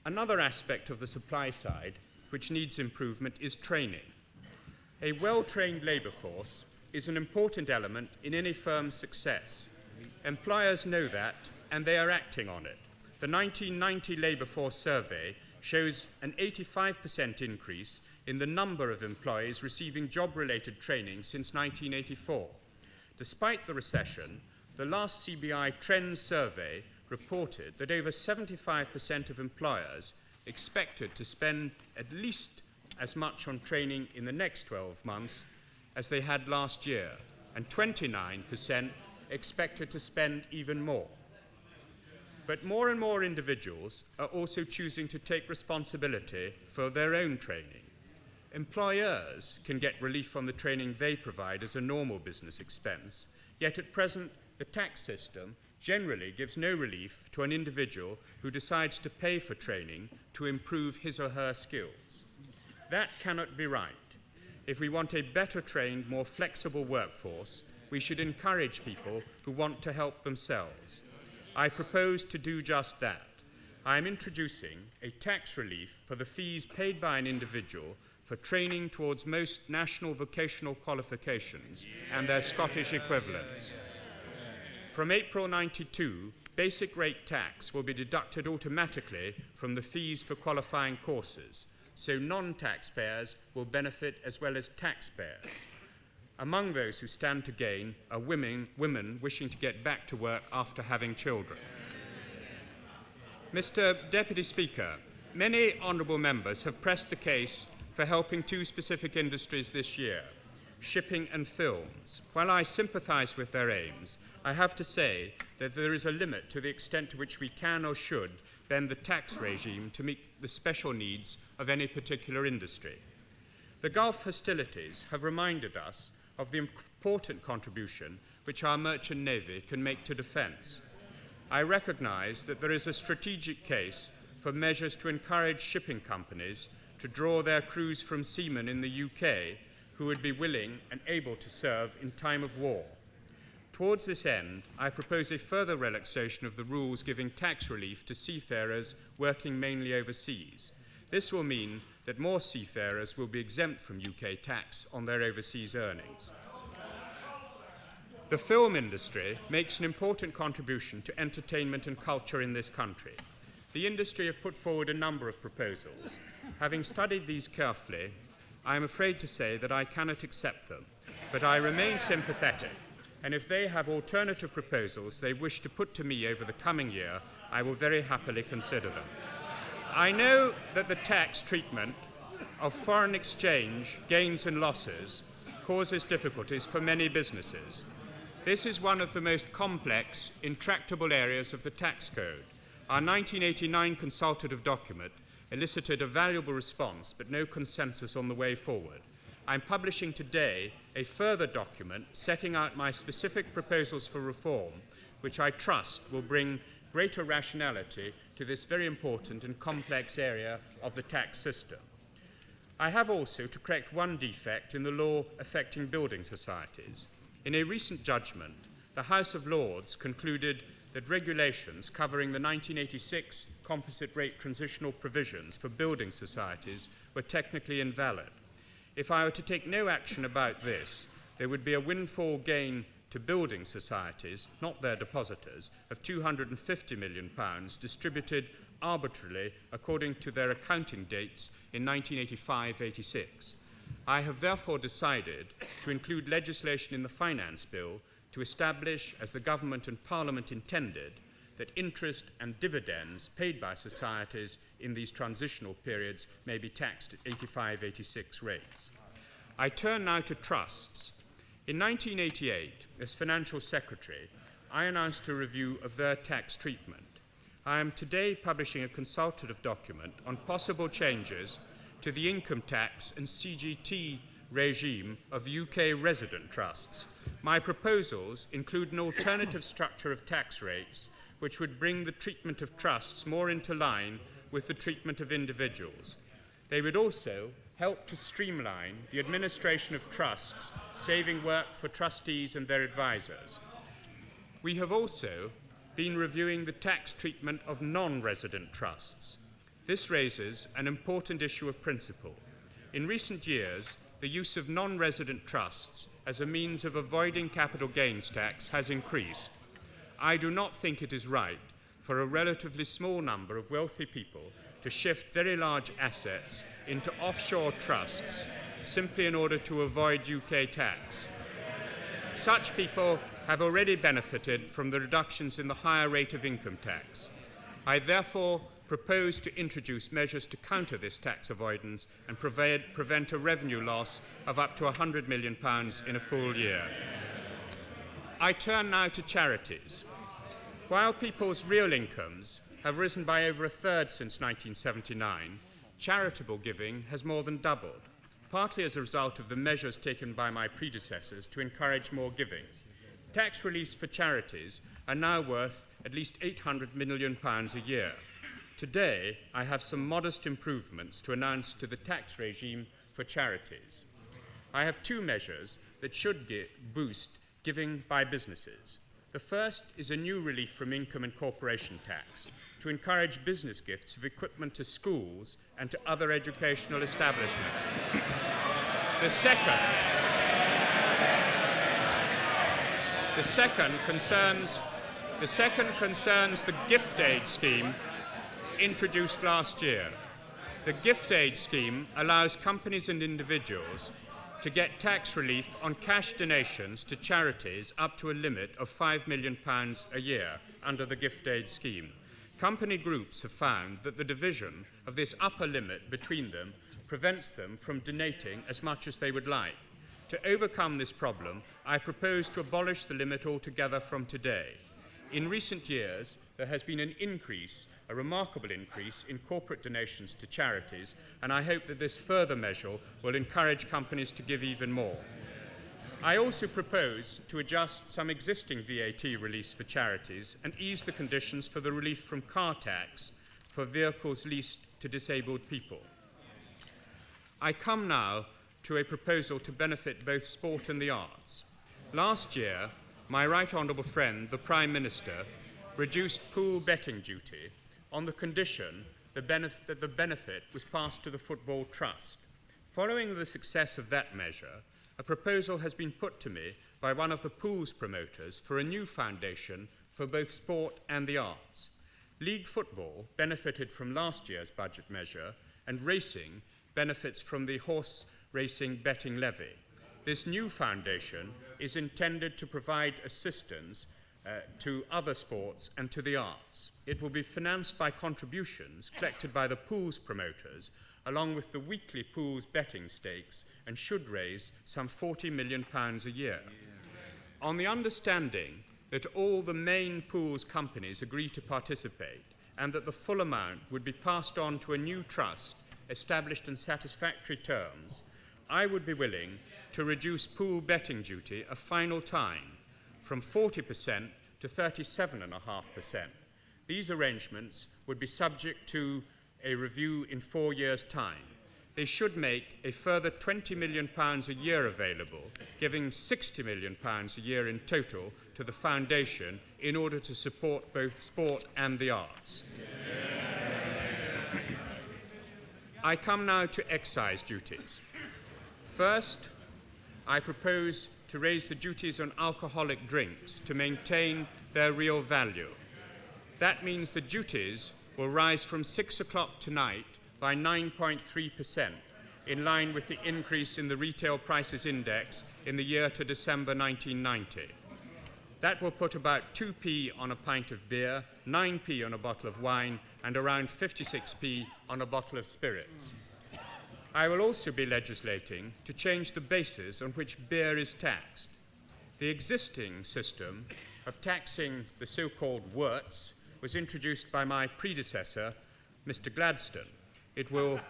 [SPEAKER 2] Another aspect of the supply side which needs improvement is training. A well-trained labour force is an important element in any firm's success. Employers know that, and they are acting on it. The 1990 Labour Force Survey shows an 85% increase in the number of employees receiving job-related training since 1984. Despite the recession, the last CBI Trends Survey reported that over 75% of employers expected to spend at least as much on training in the next 12 months as they had last year, and 29% expected to spend even more. But more and more individuals are also choosing to take responsibility for their own training. Employers can get relief on the training they provide as a normal business expense, yet at present the tax system generally gives no relief to an individual who decides to pay for training to improve his or her skills. That cannot be right. If we want a better trained, more flexible workforce, we should encourage people who want to help themselves. I propose to do just that. I am introducing a tax relief for the fees paid by an individual for training towards most national vocational qualifications and their Scottish equivalents. From April 92, basic rate tax will be deducted automatically from the fees for qualifying courses, so non-taxpayers will benefit as well as taxpayers. Among those who stand to gain are women wishing to get back to work after having children. Mr. Deputy Speaker, many honourable members have pressed the case for helping two specific industries this year, shipping and films. While I sympathise with their aims, I have to say that there is a limit to the extent to which we can or should bend the tax regime to meet the special needs of any particular industry. The Gulf hostilities have reminded us of the important contribution which our merchant navy can make to defence. I recognise that there is a strategic case for measures to encourage shipping companies to draw their crews from seamen in the UK who would be willing and able to serve in time of war. Towards this end, I propose a further relaxation of the rules giving tax relief to seafarers working mainly overseas. This will mean that more seafarers will be exempt from UK tax on their overseas earnings. The film industry makes an important contribution to entertainment and culture in this country. The industry have put forward a number of proposals. Having studied these carefully, I am afraid to say that I cannot accept them, but I remain sympathetic, and if they have alternative proposals they wish to put to me over the coming year, I will very happily consider them. I know that the tax treatment of foreign exchange gains and losses causes difficulties for many businesses. This is one of the most complex, intractable areas of the tax code. Our 1989 consultative document elicited a valuable response, but no consensus on the way forward. I'm publishing today a further document setting out my specific proposals for reform, which I trust will bring greater rationality to this very important and complex area of the tax system. I have also to correct one defect in the law affecting building societies. In a recent judgment, the House of Lords concluded that regulations covering the 1986 composite rate transitional provisions for building societies were technically invalid. If I were to take no action about this, there would be a windfall gain to building societies, not their depositors, of £250 million distributed arbitrarily according to their accounting dates in 1985-86. I have therefore decided to include legislation in the Finance Bill to establish, as the Government and Parliament intended, that interest and dividends paid by societies in these transitional periods may be taxed at 85-86 rates. I turn now to trusts. In 1988, as Financial Secretary, I announced a review of their tax treatment. I am today publishing a consultative document on possible changes to the income tax and CGT regime of UK resident trusts. My proposals include an alternative structure of tax rates which would bring the treatment of trusts more into line with the treatment of individuals. They would also help to streamline the administration of trusts, saving work for trustees and their advisors. We have also been reviewing the tax treatment of non-resident trusts. This raises an important issue of principle. In recent years, the use of non-resident trusts as a means of avoiding capital gains tax has increased. I do not think it is right for a relatively small number of wealthy people to shift very large assets into offshore trusts simply in order to avoid UK tax. Such people have already benefited from the reductions in the higher rate of income tax. I therefore propose to introduce measures to counter this tax avoidance and prevent a revenue loss of up to £100 million in a full year. I turn now to charities. While people's real incomes have risen by over a third since 1979, charitable giving has more than doubled, partly as a result of the measures taken by my predecessors to encourage more giving. Tax reliefs for charities are now worth at least £800 million a year. Today, I have some modest improvements to announce to the tax regime for charities. I have two measures that should boost giving by businesses. The first is a new relief from income and corporation tax to encourage business gifts of equipment to schools and to other educational establishments. The second concerns the gift aid scheme introduced last year. The gift aid scheme allows companies and individuals to get tax relief on cash donations to charities up to a limit of £5 million a year under the gift aid scheme. Company groups have found that the division of this upper limit between them prevents them from donating as much as they would like. To overcome this problem, I propose to abolish the limit altogether from today. In recent years, there has been an increase, a remarkable increase, in corporate donations to charities, and I hope that this further measure will encourage companies to give even more. I also propose to adjust some existing VAT reliefs for charities and ease the conditions for the relief from car tax for vehicles leased to disabled people. I come now to a proposal to benefit both sport and the arts. Last year, my right honourable friend, the Prime Minister, reduced pool betting duty on the condition that the benefit was passed to the Football Trust. Following the success of that measure, a proposal has been put to me by one of the pool's promoters for a new foundation for both sport and the arts. League football benefited from last year's budget measure, and racing benefits from the horse racing betting levy. This new foundation is intended to provide assistance to other sports and to the arts. It will be financed by contributions collected by the pool's promoters, along with the weekly pool's betting stakes, and should raise some £40 million a year. On the understanding that all the main pool's companies agree to participate and that the full amount would be passed on to a new trust established in satisfactory terms, I would be willing to reduce pool betting duty a final time from 40% to 37.5%. These arrangements would be subject to a review in 4 years' time. They should make a further £20 million a year available, giving £60 million a year in total to the foundation in order to support both sport and the arts. I come now to excise duties. First, I propose to raise the duties on alcoholic drinks to maintain their real value. That means the duties will rise from 6 o'clock tonight by 9.3%, in line with the increase in the retail prices index in the year to December 1990. That will put about 2p on a pint of beer, 9p on a bottle of wine, and around 56p on a bottle of spirits. I will also be legislating to change the basis on which beer is taxed. The existing system of taxing the so-called worts was introduced by my predecessor, Mr. Gladstone. It will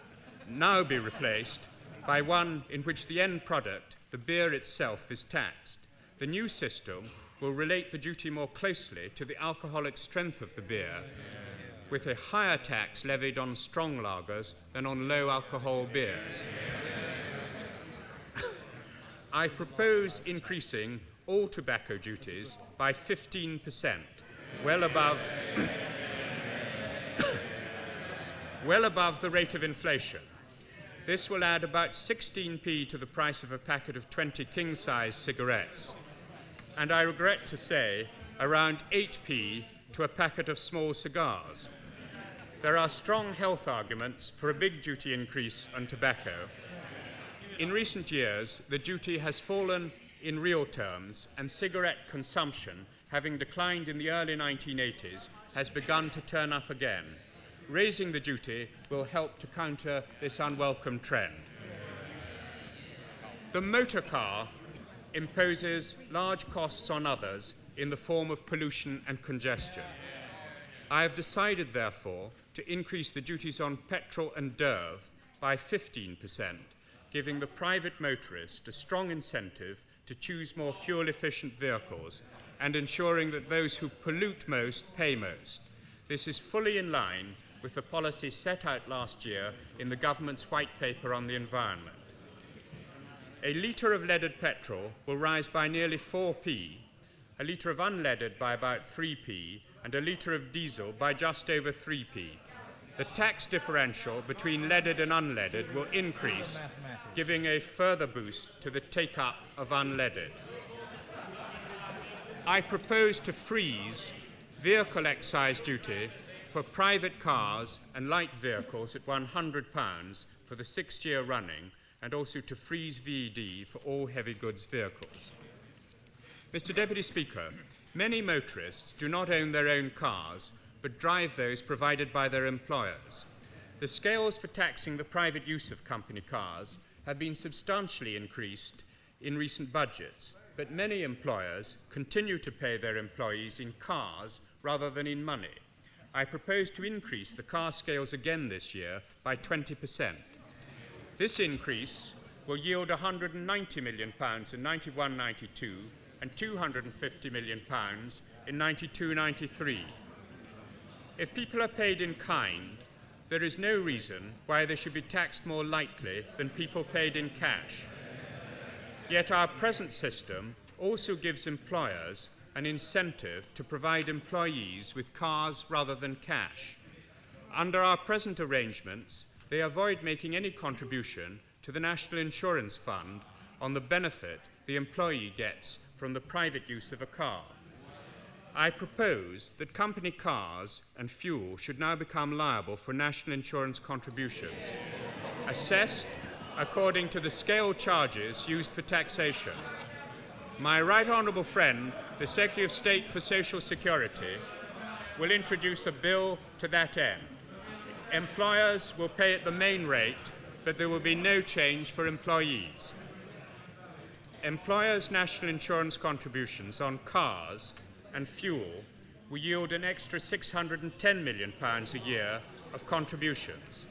[SPEAKER 2] now be replaced by one in which the end product, the beer itself, is taxed. The new system will relate the duty more closely to the alcoholic strength of the beer, with a higher tax levied on strong lagers than on low alcohol beers. I propose increasing all tobacco duties by 15%, well above the rate of inflation. This will add about 16p to the price of a packet of 20 king-size cigarettes, and I regret to say around 8p to a packet of small cigars. There are strong health arguments for a big duty increase on tobacco. In recent years, the duty has fallen in real terms, and cigarette consumption, having declined in the early 1980s, has begun to turn up again. Raising the duty will help to counter this unwelcome trend. The motor car imposes large costs on others in the form of pollution and congestion. I have decided, therefore, to increase the duties on petrol and derv by 15%, giving the private motorist a strong incentive to choose more fuel-efficient vehicles and ensuring that those who pollute most pay most. This is fully in line with the policy set out last year in the government's white paper on the environment. A litre of leaded petrol will rise by nearly 4p, a litre of unleaded by about 3p, and a litre of diesel by just over 3p. The tax differential between leaded and unleaded will increase, giving a further boost to the take-up of unleaded. I propose to freeze vehicle excise duty for private cars and light vehicles at £100 for the 6th year running, and also to freeze VED for all heavy goods vehicles. Mr. Deputy Speaker, many motorists do not own their own cars, but drive those provided by their employers. The scales for taxing the private use of company cars have been substantially increased in recent budgets, but many employers continue to pay their employees in cars rather than in money. I propose to increase the car scales again this year by 20%. This increase will yield £190 million in 91-92 and £250 million in 92-93. If people are paid in kind, there is no reason why they should be taxed more lightly than people paid in cash. Yet our present system also gives employers an incentive to provide employees with cars rather than cash. Under our present arrangements, they avoid making any contribution to the National Insurance Fund on the benefit the employee gets from the private use of a car. I propose that company cars and fuel should now become liable for national insurance contributions, assessed according to the scale charges used for taxation. My right honourable friend, the Secretary of State for Social Security, will introduce a bill to that end. Employers will pay at the main rate, but there will be no change for employees. Employers' national insurance contributions on cars and fuel will yield an extra £610 million a year of contributions.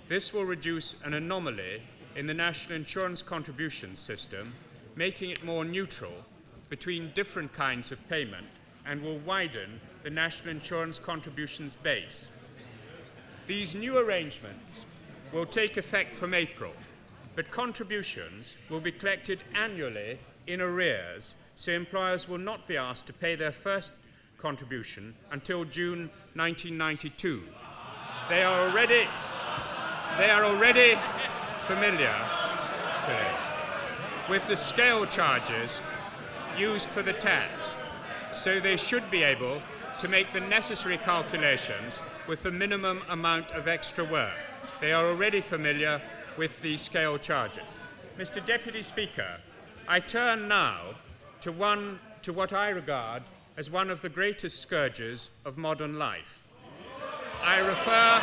[SPEAKER 2] This will reduce an anomaly in the national insurance contributions system, making it more neutral between different kinds of payment, and will widen the national insurance contributions base. These new arrangements will take effect from April, but contributions will be collected annually in arrears, so employers will not be asked to pay their first contribution until June 1992. They are already familiar with the scale charges used for the tax, so they should be able to make the necessary calculations with the minimum amount of extra work. They are already familiar with the scale charges. Mr. Deputy Speaker, I turn now to what I regard as one of the greatest scourges of modern life. I refer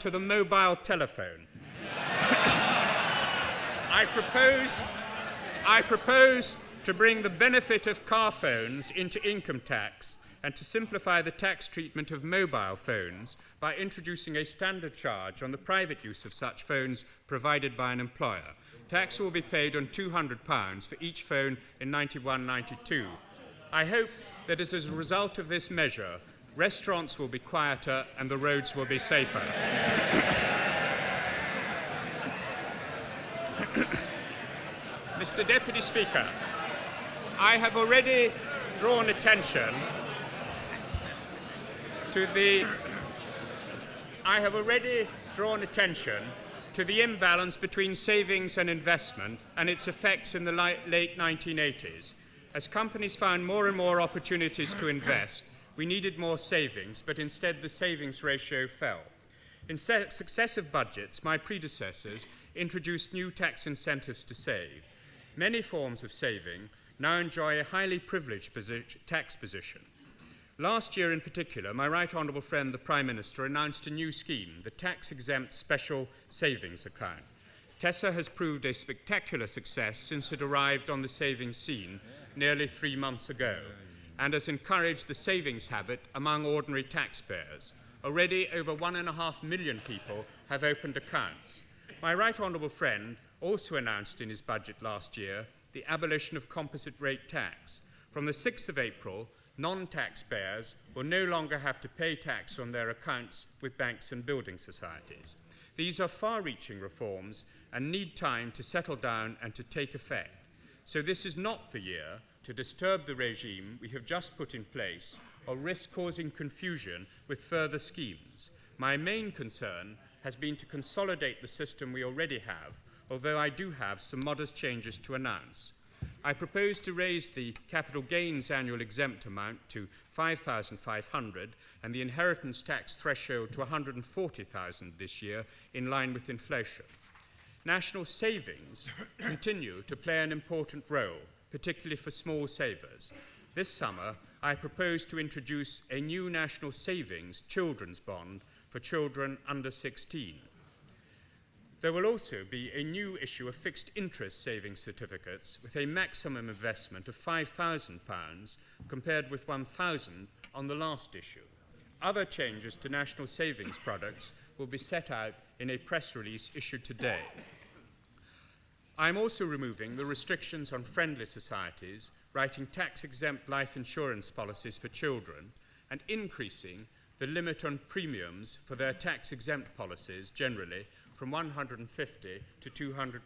[SPEAKER 2] to the mobile telephone. I propose to bring the benefit of car phones into income tax and to simplify the tax treatment of mobile phones by introducing a standard charge on the private use of such phones provided by an employer. Tax will be paid on £200 for each phone in 91-92. I hope that as a result of this measure, restaurants will be quieter and the roads will be safer. Mr. Deputy Speaker, I have already drawn attention to the imbalance between savings and investment and its effects in the late 1980s. As companies found more and more opportunities to invest, we needed more savings, but instead the savings ratio fell. In successive budgets, my predecessors introduced new tax incentives to save. Many forms of saving now enjoy a highly privileged tax position. Last year in particular, my right honourable friend, the Prime Minister, announced a new scheme, the tax-exempt special savings account. TESA has proved a spectacular success since it arrived on the savings scene nearly 3 months ago, and has encouraged the savings habit among ordinary taxpayers. Already over 1.5 million people have opened accounts. My right honourable friend also announced in his budget last year the abolition of composite rate tax. From the 6th of April, non-taxpayers will no longer have to pay tax on their accounts with banks and building societies. These are far-reaching reforms and need time to settle down and to take effect. So this is not the year to disturb the regime we have just put in place or risk causing confusion with further schemes. My main concern has been to consolidate the system we already have, although I do have some modest changes to announce. I propose to raise the capital gains annual exempt amount to $5,500 and the inheritance tax threshold to $140,000 this year, in line with inflation. National savings continue to play an important role, particularly for small savers. This summer, I propose to introduce a new national savings children's bond for children under 16. There will also be a new issue of fixed interest savings certificates with a maximum investment of £5,000 compared with £1,000 on the last issue. Other changes to national savings products will be set out in a press release issued today. I am also removing the restrictions on friendly societies writing tax-exempt life insurance policies for children and increasing the limit on premiums for their tax-exempt policies generally from £150 to £200.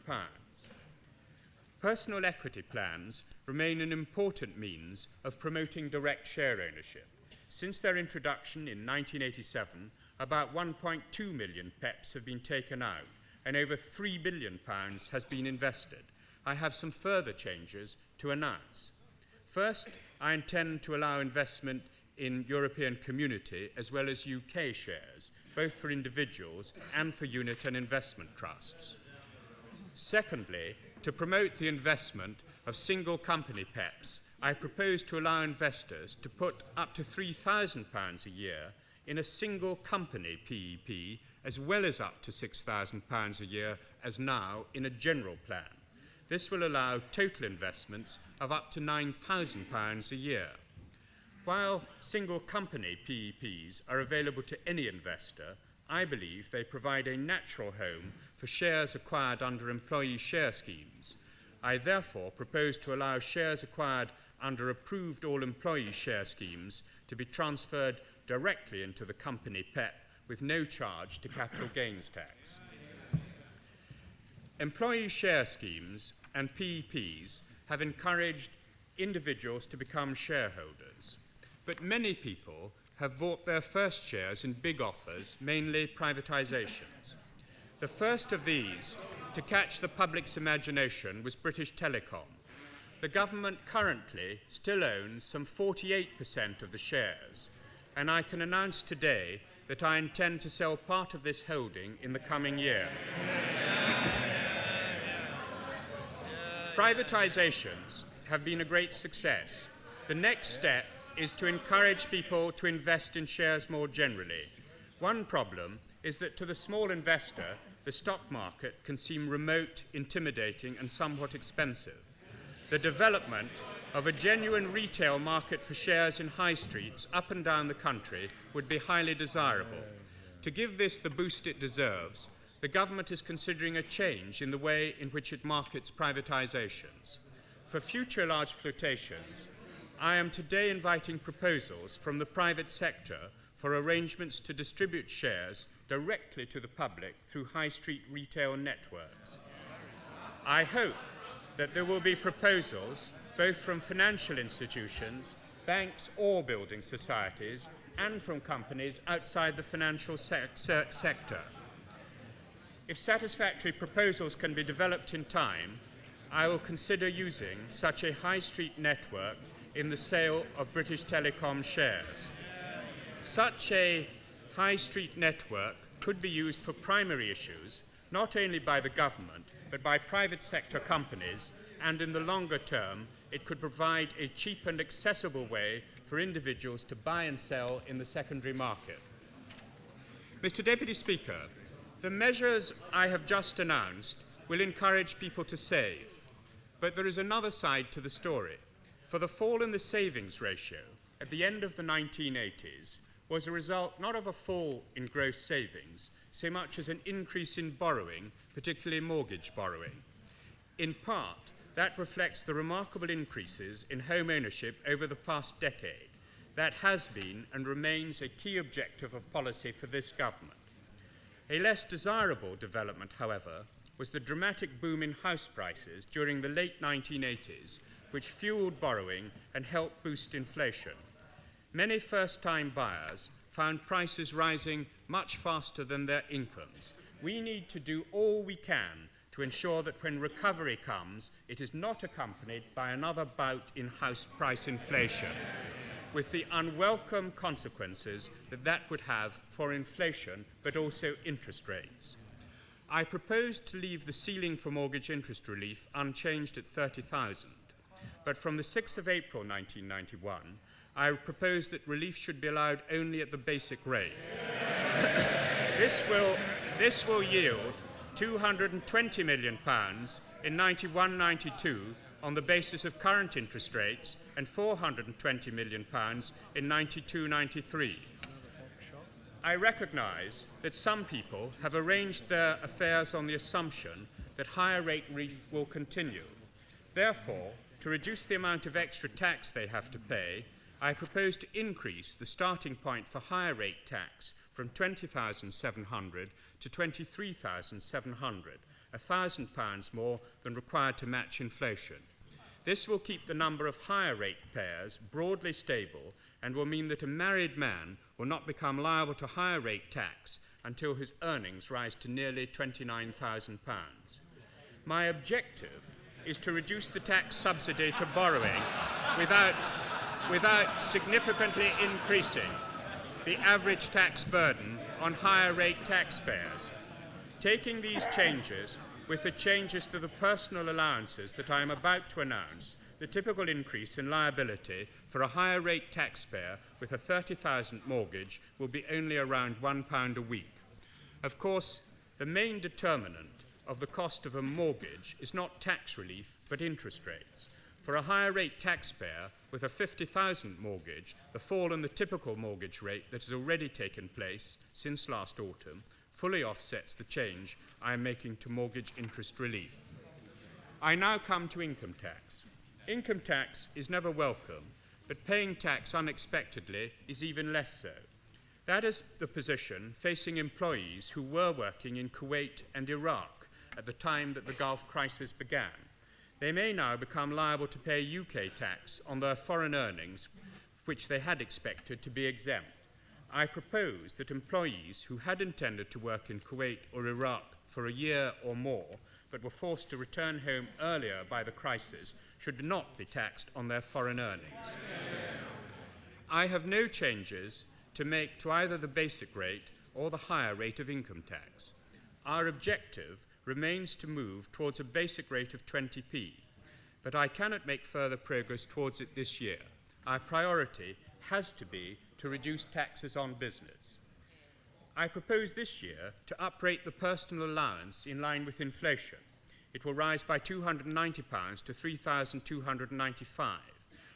[SPEAKER 2] Personal equity plans remain an important means of promoting direct share ownership. Since their introduction in 1987, about 1.2 million PEPs have been taken out and over £3 billion has been invested. I have some further changes to announce. First, I intend to allow investment in European Community as well as UK shares, both for individuals and for unit and investment trusts. Secondly, to promote the investment of single company PEPs, I propose to allow investors to put up to £3,000 a year in a single company PEP, as well as up to £6,000 a year as now in a general plan. This will allow total investments of up to £9,000 a year. While single company PEPs are available to any investor, I believe they provide a natural home for shares acquired under employee share schemes. I therefore propose to allow shares acquired under approved all-employee share schemes to be transferred directly into the company PEP with no charge to capital gains tax. Employee share schemes and PEPs have encouraged individuals to become shareholders, but many people have bought their first shares in big offers, mainly privatisations. The first of these to catch the public's imagination was British Telecom. The government currently still owns some 48% of the shares, and I can announce today that I intend to sell part of this holding in the coming year. Privatisations have been a great success. The next step is to encourage people to invest in shares more generally. One problem is that to the small investor, the stock market can seem remote, intimidating, and somewhat expensive. The development of a genuine retail market for shares in high streets up and down the country would be highly desirable. To give this the boost it deserves, the government is considering a change in the way in which it markets privatisations. For future large flotations, I am today inviting proposals from the private sector for arrangements to distribute shares directly to the public through high street retail networks. I hope that there will be proposals both from financial institutions, banks or building societies, and from companies outside the financial sector. If satisfactory proposals can be developed in time, I will consider using such a high street network in the sale of British Telecom shares. Such a high street network could be used for primary issues, not only by the government, but by private sector companies, and in the longer term, it could provide a cheap and accessible way for individuals to buy and sell in the secondary market. Mr. Deputy Speaker, the measures I have just announced will encourage people to save, but there is another side to the story. For the fall in the savings ratio at the end of the 1980s was a result not of a fall in gross savings, so much as an increase in borrowing, particularly mortgage borrowing. In part, that reflects the remarkable increases in home ownership over the past decade. That has been and remains a key objective of policy for this government. A less desirable development, however, was the dramatic boom in house prices during the late 1980s, which fueled borrowing and helped boost inflation. Many first-time buyers found prices rising much faster than their incomes. We need to do all we can to ensure that when recovery comes, it is not accompanied by another bout in house price inflation, with the unwelcome consequences that that would have for inflation, but also interest rates. I propose to leave the ceiling for mortgage interest relief unchanged at 30,000, but from the 6th of April 1991, I propose that relief should be allowed only at the basic rate. This will yield £220 million in 91-92 on the basis of current interest rates and £420 million in 92-93. I recognise that some people have arranged their affairs on the assumption that higher rate relief will continue. Therefore, to reduce the amount of extra tax they have to pay, I propose to increase the starting point for higher rate tax from £20,700 to £23,700, £1,000 more than required to match inflation. This will keep the number of higher rate payers broadly stable and will mean that a married man will not become liable to higher rate tax until his earnings rise to nearly £29,000. My objective is to reduce the tax subsidy to borrowing without significantly increasing the average tax burden on higher rate taxpayers. Taking these changes with the changes to the personal allowances that I am about to announce, the typical increase in liability for a higher rate taxpayer with a £30,000 mortgage will be only around £1 a week. Of course, the main determinant of the cost of a mortgage is not tax relief but interest rates. For a higher rate taxpayer with a £50,000 mortgage, the fall in the typical mortgage rate that has already taken place since last autumn fully offsets the change I am making to mortgage interest relief. I now come to income tax. Income tax is never welcome, but paying tax unexpectedly is even less so. That is the position facing employees who were working in Kuwait and Iraq at the time that the Gulf crisis began. They may now become liable to pay UK tax on their foreign earnings, which they had expected to be exempt. I propose that employees who had intended to work in Kuwait or Iraq for a year or more, but were forced to return home earlier by the crisis, should not be taxed on their foreign earnings. I have no changes to make to either the basic rate or the higher rate of income tax. Our objective remains to move towards a basic rate of 20p, but I cannot make further progress towards it this year. Our priority has to be to reduce taxes on business. I propose this year to uprate the personal allowance in line with inflation. It will rise by £290 to £3,295.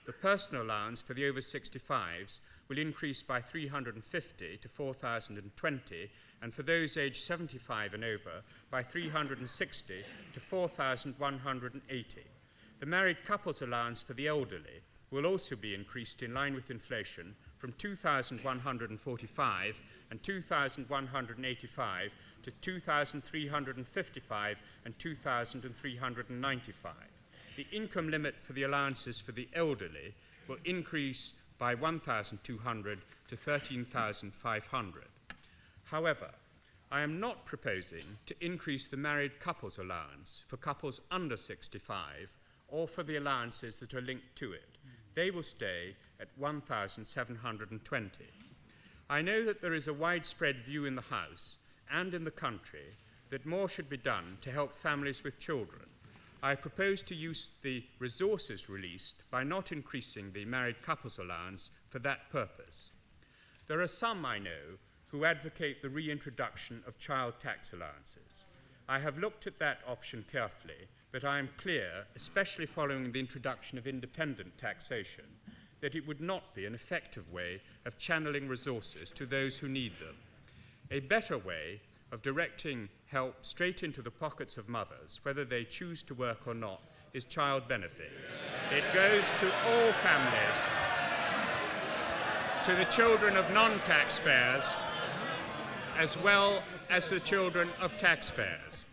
[SPEAKER 2] The personal allowance for the over 65s will increase by £350 to £4,020, and for those aged 75 and over by £360 to £4,180. The married couple's allowance for the elderly will also be increased in line with inflation from £2,145 and £2,185 to £2,355 and £2,395. The income limit for the allowances for the elderly will increase by £1,200 to £13,500. However, I am not proposing to increase the married couple's allowance for couples under 65 or for the allowances that are linked to it. They will stay at £1,720. I know that there is a widespread view in the House and in the country that more should be done to help families with children. I propose to use the resources released by not increasing the married couple's allowance for that purpose. There are some, I know, who advocate the reintroduction of child tax allowances. I have looked at that option carefully, but I am clear, especially following the introduction of independent taxation, that it would not be an effective way of channeling resources to those who need them. A better way of directing help straight into the pockets of mothers, whether they choose to work or not, is child benefit. It goes to all families, to the children of non-taxpayers, as well as the children of taxpayers.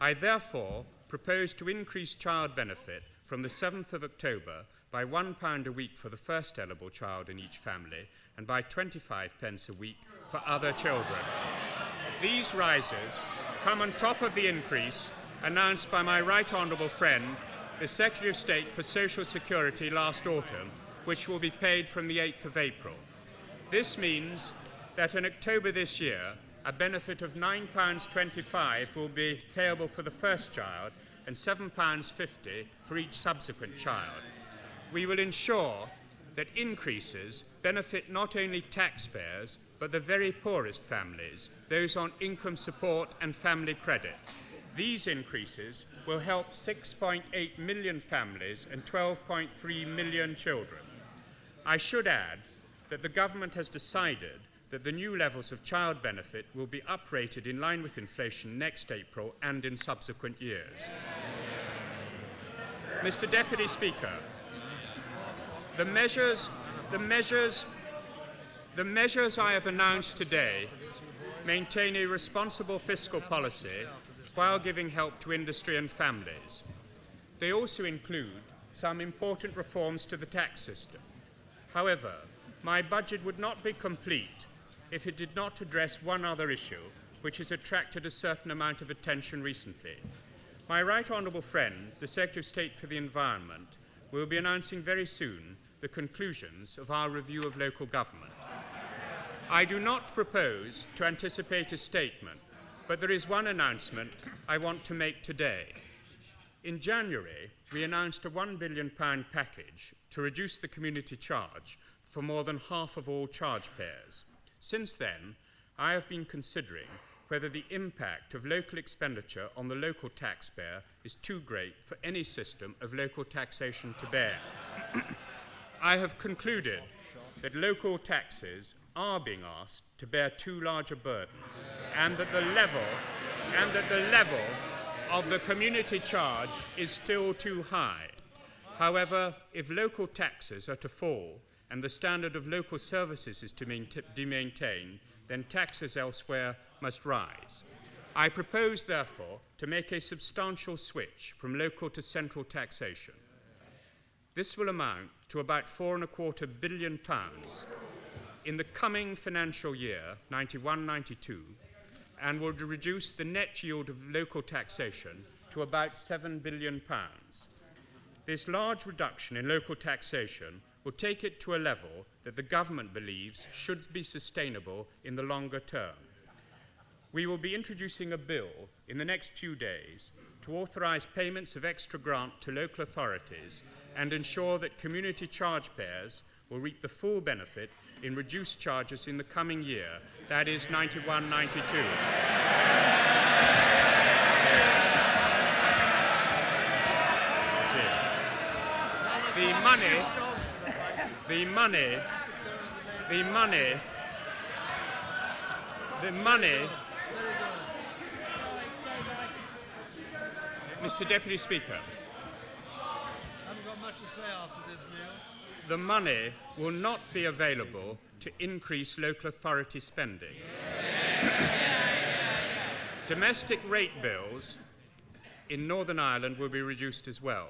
[SPEAKER 2] I therefore propose to increase child benefit from the 7th of October by £1 a week for the first eligible child in each family and by 25p a week for other children. These rises come on top of the increase announced by my right honourable friend, the Secretary of State for Social Security last autumn, which will be paid from the 8th of April. This means that in October this year, a benefit of £9.25 will be payable for the first child and £7.50 for each subsequent child. We will ensure that increases benefit not only taxpayers, but the very poorest families, those on income support and family credit. These increases will help 6.8 million families and 12.3 million children. I should add that the government has decided that the new levels of child benefit will be uprated in line with inflation next April and in subsequent years. Mr. Deputy Speaker, the measures I have announced today maintain a responsible fiscal policy while giving help to industry and families. They also include some important reforms to the tax system. However, my budget would not be complete if it did not address one other issue which has attracted a certain amount of attention recently. My right honourable friend, the Secretary of State for the Environment, will be announcing very soon the conclusions of our review of local government. I do not propose to anticipate a statement, but there is one announcement I want to make today. In January, we announced a £1 billion package to reduce the community charge for more than half of all charge payers. Since then, I have been considering whether the impact of local expenditure on the local taxpayer is too great for any system of local taxation to bear. I have concluded that local taxes are being asked to bear too large a burden, and that the level of the community charge is still too high. However, if local taxes are to fall and the standard of local services is to be maintained, then taxes elsewhere must rise. I propose, therefore, to make a substantial switch from local to central taxation. This will amount to about £4.25 billion in the coming financial year, 91-92, and will reduce the net yield of local taxation to about £7 billion. This large reduction in local taxation will take it to a level that the government believes should be sustainable in the longer term. We will be introducing a bill in the next few days to authorise payments of extra grant to local authorities and ensure that community charge payers will reap the full benefit in reduced charges in the coming year, that is 91-92. Mr. Deputy Speaker,
[SPEAKER 3] haven't got much to say after this, Neil.
[SPEAKER 2] The money will not be available to increase local authority spending. Domestic rate bills in Northern Ireland will be reduced as well.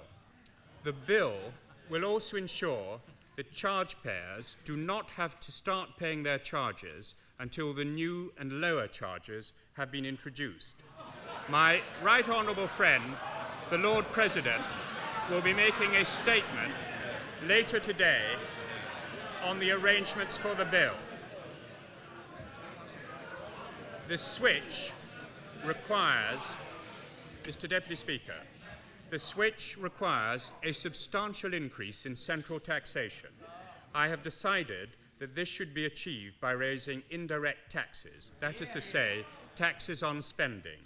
[SPEAKER 2] The bill will also ensure that charge payers do not have to start paying their charges until the new and lower charges have been introduced. My right honourable friend, the Lord President, will be making a statement later today on the arrangements for the bill. The switch requires, Mr. Deputy Speaker, the switch requires a substantial increase in central taxation. I have decided that this should be achieved by raising indirect taxes, that is to say, taxes on spending.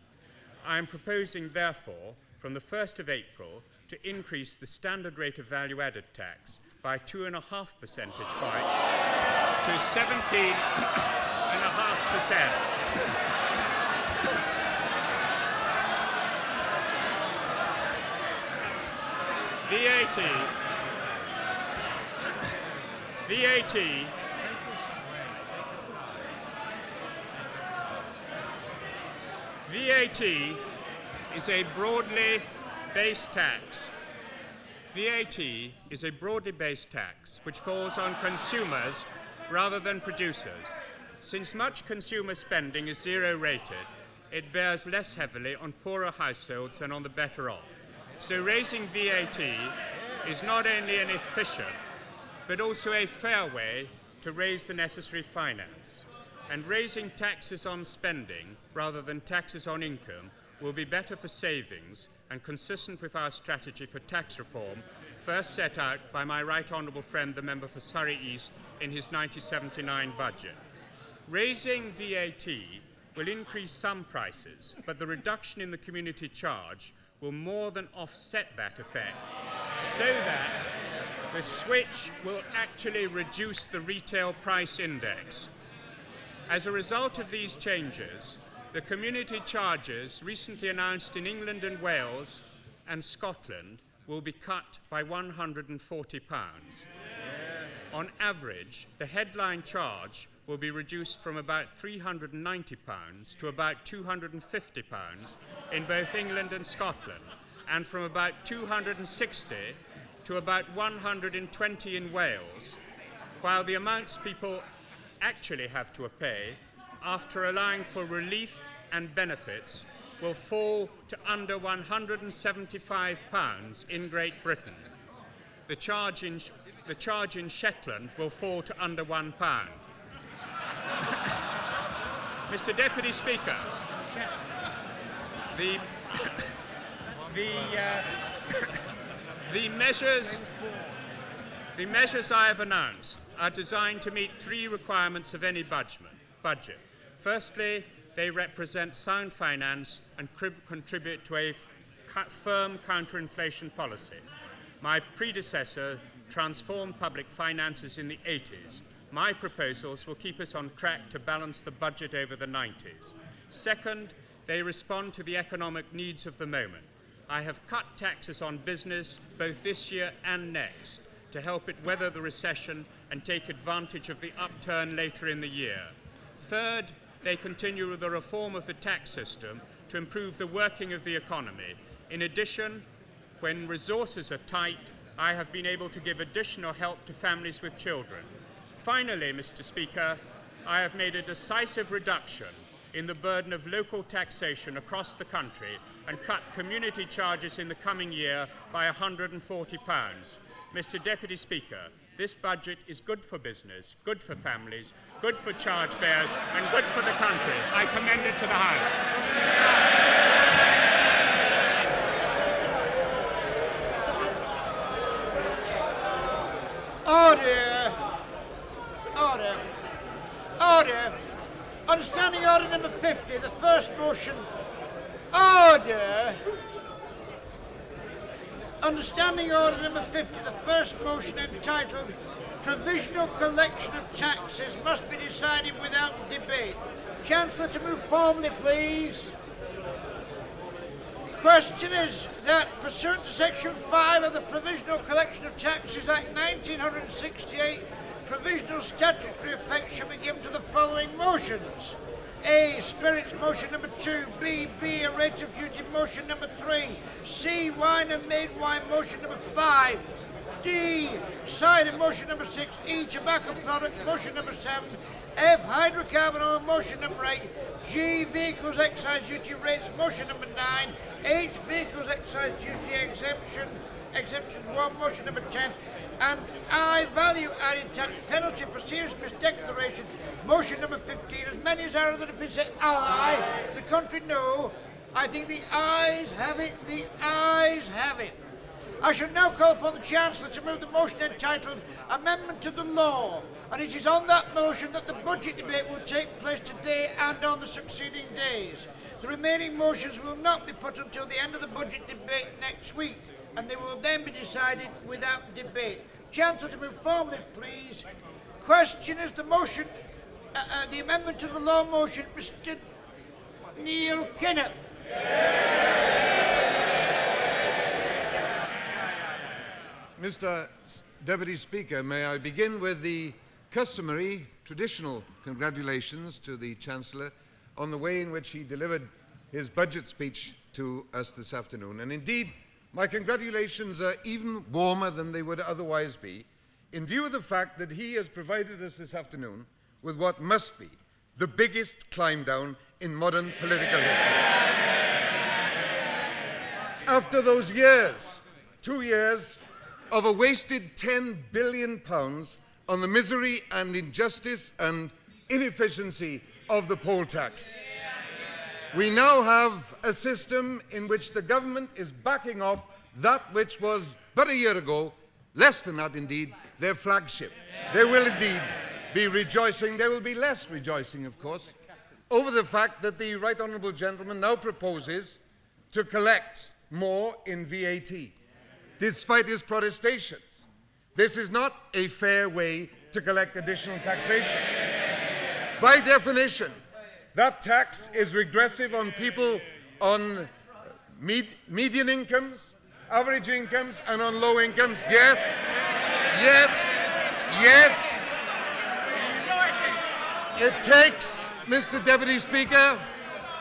[SPEAKER 2] I am proposing, therefore, from the 1st of April, to increase the standard rate of value-added tax by 2.5 percentage points to 17.5%. VAT is a broadly based tax. VAT is a broadly based tax which falls on consumers rather than producers. Since much consumer spending is zero-rated, it bears less heavily on poorer households than on the better off. So raising VAT is not only an efficient, but also a fair way to raise the necessary finance. and raising taxes on spending rather than taxes on income will be better for savings and consistent with our strategy for tax reform first set out by my right honourable friend, the member for Surrey East, in his 1979 budget. Raising VAT will increase some prices, but the reduction in the community charge will more than offset that effect, so that the switch will actually reduce the retail price index. As a result of these changes, the community charges recently announced in England and Wales and Scotland will be cut by £140. On average, the headline charge will be reduced from about £390 to about £250 in both England and Scotland, and from about £260 to about £120 in Wales, while the amounts people actually have to pay, after allowing for relief and benefits, will fall to under £175 in Great Britain. The charge in Shetland will fall to under £1. Mr. Deputy Speaker, the measures I have announced are designed to meet three requirements of any budget. Firstly, they represent sound finance and contribute to a firm counter-inflation policy. My predecessor transformed public finances in the 80s. My proposals will keep us on track to balance the budget over the 90s. Second, they respond to the economic needs of the moment. I have cut taxes on business both this year and next to help it weather the recession and take advantage of the upturn later in the year. Third, they continue with the reform of the tax system to improve the working of the economy. In addition, when resources are tight, I have been able to give additional help to families with children. Finally, Mr. Speaker, I have made a decisive reduction in the burden of local taxation across the country and cut community charges in the coming year by £140. Mr. Deputy Speaker, this budget is good for business, good for families, good for charge payers, and good for the country. I commend it to the House.
[SPEAKER 1] Order! Order! Order! On standing order number 50, the first motion. Order! Understanding order number 50, the first motion entitled Provisional Collection of Taxes must be decided without debate. Chancellor to move formally, please. Question is that pursuant to Section 5 of the Provisional Collection of Taxes Act 1968, provisional statutory effect shall be given to the following motions. A, spirits motion number 2, B, beer rate of duty motion number 3, C, wine and made wine motion number 5, D, cider motion number 6, E, tobacco products motion number 7, F, hydrocarbon oil motion number 8, G, vehicles excise duty rates motion number 9, H, vehicles excise duty exemptions 1 motion number 10, and I, value added tax penalty for serious misdeclaration motion number 15. As many as are of the debate say aye, the contrary no. I think the ayes have it, the ayes have it. I shall now call upon the Chancellor to move the motion entitled Amendment to the Law, and it is on that motion that the budget debate will take place today and on the succeeding days. The remaining motions will not be put until the end of the budget debate next week, and they will then be decided without debate. Chancellor to move formally, please. Question is the motion, the amendment to the law motion, Mr. Neil Kinnock.
[SPEAKER 4] Mr. Deputy Speaker, may I begin with the customary, traditional congratulations to the Chancellor on the way in which he delivered his budget speech to us this afternoon. And indeed, my congratulations are even warmer than they would otherwise be, in view of the fact that he has provided us this afternoon with what must be the biggest climb down in modern political history. After those years, 2 years, of a wasted £10 billion on the misery and injustice and inefficiency of the poll tax. We now have a system in which the government is backing off that which was, but a year ago, less than that indeed, their flagship. They will indeed be rejoicing, there will be less rejoicing, of course, over the fact that the Right Honourable Gentleman now proposes to collect more in VAT, despite his protestations. This is not a fair way to collect additional taxation. By definition, that tax is regressive on people on median incomes, average incomes, and on low incomes. Yes, yes, yes. It takes, Mr. Deputy Speaker,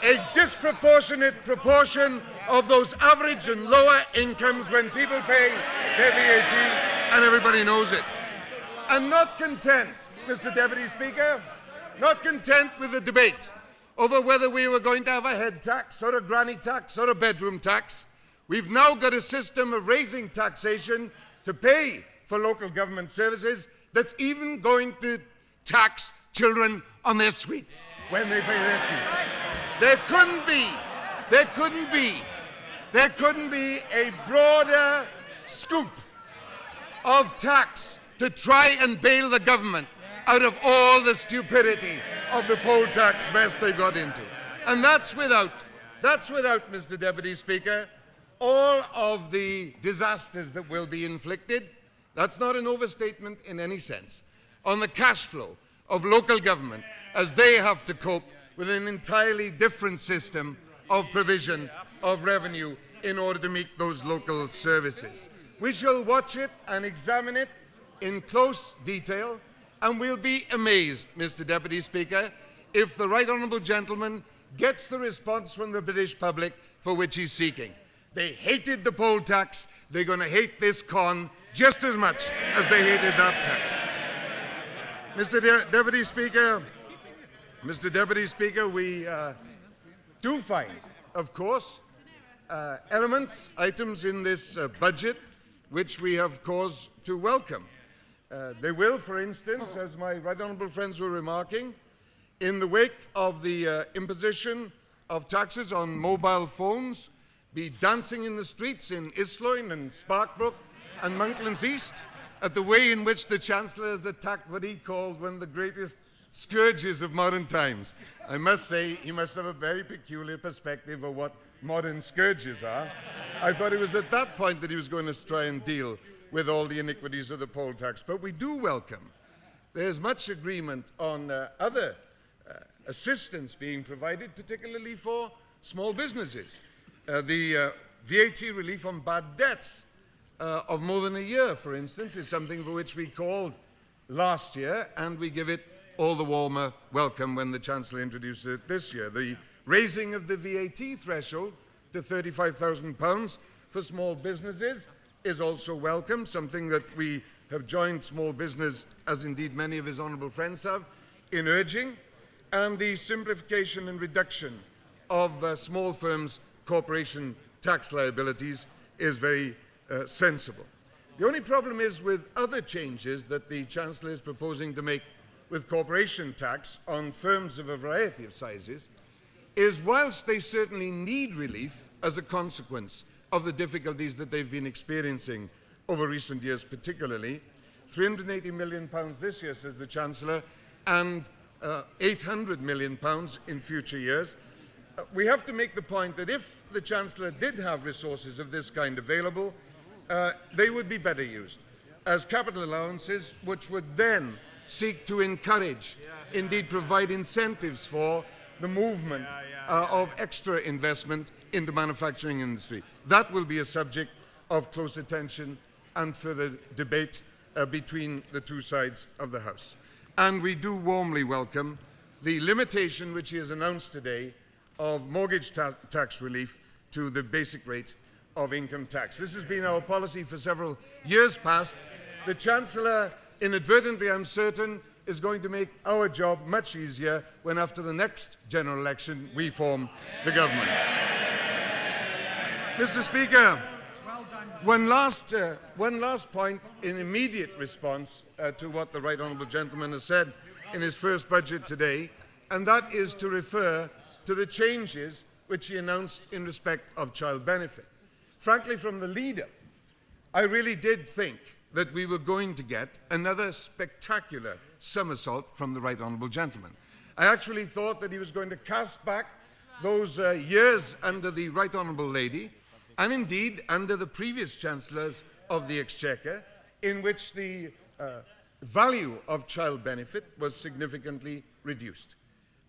[SPEAKER 4] a disproportionate proportion of those average and lower incomes when people pay their VAT, and everybody knows it. And not content, Mr. Deputy Speaker, not content with the debate over whether we were going to have a head tax or a granny tax or a bedroom tax, we've now got a system of raising taxation to pay for local government services that's even going to tax children on their sweets when they pay their sweets. There couldn't be a broader scoop of tax to try and bail the government out of all the stupidity of the poll tax mess they got into. And that's without, Mr. Deputy Speaker, all of the disasters that will be inflicted, that's not an overstatement in any sense, on the cash flow of local government as they have to cope with an entirely different system of provision of revenue in order to meet those local services. We shall watch it and examine it in close detail, and we'll be amazed, Mr. Deputy Speaker, if the Right Honourable Gentleman gets the response from the British public for which he's seeking. They hated the poll tax, they're going to hate this con just as much as they hated that tax. Mr. Deputy Speaker, we do find, of course, items in this budget which we have cause to welcome. They will, for instance, as my right honourable friends were remarking, in the wake of the imposition of taxes on mobile phones, be dancing in the streets in Isloyn and Sparkbrook and Monklands East at the way in which the Chancellor has attacked what he called one of the greatest scourges of modern times. I must say, he must have a very peculiar perspective of what modern scourges are. I thought it was at that point that he was going to try and deal with all the iniquities of the poll tax. But we do welcome. There's much agreement on other assistance being provided, particularly for small businesses. The VAT relief on bad debts of more than a year, for instance, is something for which we called last year, and we give it all the warmer welcome when the Chancellor introduced it this year. The raising of the VAT threshold to £35,000 for small businesses is also welcome, something that we have joined small business, as indeed many of his honourable friends have, in urging, and the simplification and reduction of small firms' corporation tax liabilities is very sensible. The only problem is with other changes that the Chancellor is proposing to make with corporation tax on firms of a variety of sizes, is whilst they certainly need relief as a consequence of the difficulties that they've been experiencing over recent years particularly, £380 million this year, says the Chancellor, and £800 million in future years, we have to make the point that if the Chancellor did have resources of this kind available, they would be better used as capital allowances, which would then seek to encourage, indeed provide incentives for the movement of extra investment in the manufacturing industry. That will be a subject of close attention and further debate between the two sides of the House. And we do warmly welcome the limitation which he has announced today of mortgage tax relief to the basic rate of income tax. This has been our policy for several years past. The Chancellor, inadvertently, I'm certain, is going to make our job much easier when, after the next general election, we form the government. Mr. Speaker, one last point in immediate response to what the Right Honourable Gentleman has said in his first budget today, and that is to refer to the changes which he announced in respect of child benefit. Frankly, from the leader, I really did think that we were going to get another spectacular somersault from the Right Honourable Gentleman. I actually thought that he was going to cast back those years under the Right Honourable Lady, and indeed under the previous Chancellors of the Exchequer, in which the value of child benefit was significantly reduced.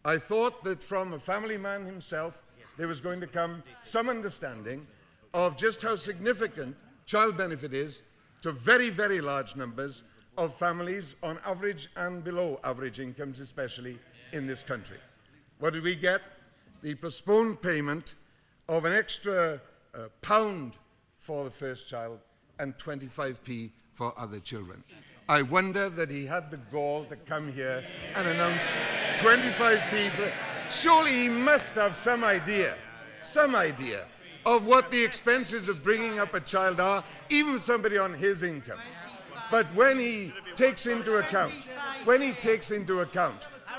[SPEAKER 4] I thought that from a family man himself, there was going to come some understanding of just how significant child benefit is to very, very large numbers of families on average and below average incomes, especially in this country. What did we get? The postponed payment of an extra £1 for the first child and 25p for other children. I wonder that he had the gall to come here and announce 25p for... Surely he must have some idea of what the expenses of bringing up a child are, even somebody on his income. But when he takes into account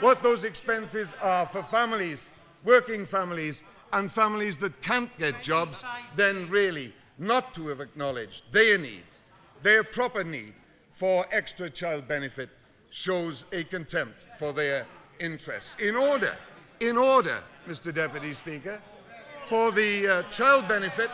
[SPEAKER 4] what those expenses are for families, working families, and families that can't get jobs, then really not to have acknowledged their proper need for extra child benefit shows a contempt for their interests. In order, Mr. Deputy Speaker, for the child benefit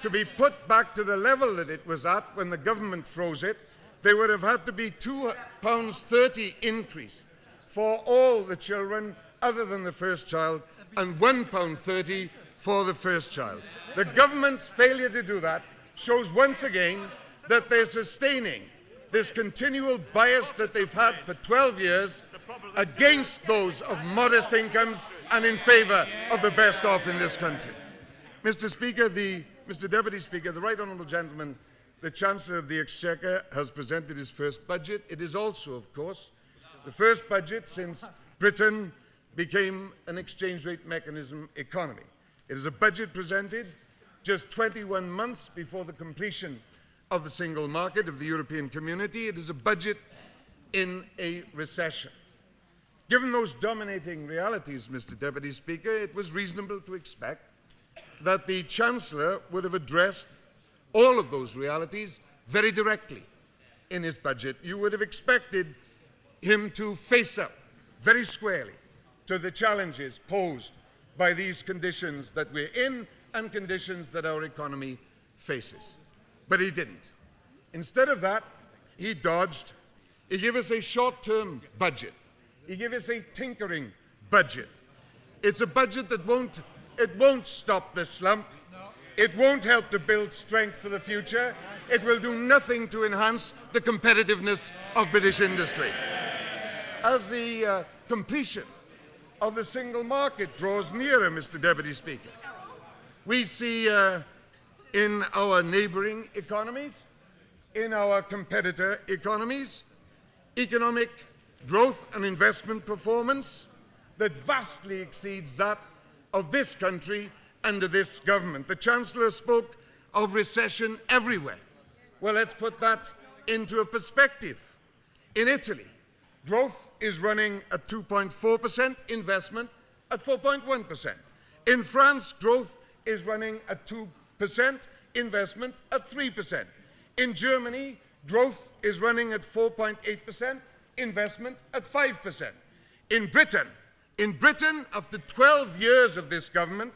[SPEAKER 4] to be put back to the level that it was at when the government froze it, there would have had to be £2.30 increase for all the children other than the first child, and £1.30 for the first child. The government's failure to do that shows once again that they're sustaining this continual bias that they've had for 12 years against those of modest incomes and in favour of the best off in this country. Mr. Deputy Speaker, the Right Honourable Gentleman, the Chancellor of the Exchequer, has presented his first budget. It is also, of course, the first budget since Britain became an exchange rate mechanism economy. It is a budget presented just 21 months before the completion of the single market of the European Community. It is a budget in a recession. Given those dominating realities, Mr. Deputy Speaker, it was reasonable to expect that the Chancellor would have addressed all of those realities very directly in his budget. You would have expected him to face up very squarely to the challenges posed by these conditions that we're in and conditions that our economy faces. But he didn't. Instead of that, he dodged. He gave us a short-term budget. He gave us a tinkering budget. It's a budget that won't stop the slump. It won't help to build strength for the future. It will do nothing to enhance the competitiveness of British industry. As the completion of the single market draws nearer, Mr. Deputy Speaker, we see in our neighbouring economies, in our competitor economies, economic growth and investment performance that vastly exceeds that of this country under this government. The Chancellor spoke of recession everywhere. Well, let's put that into a perspective. In Italy, growth is running at 2.4%, investment at 4.1%. In France, growth is running at 2%, investment at 3%. In Germany, growth is running at 4.8%, investment at 5%. In Britain, after 12 years of this government,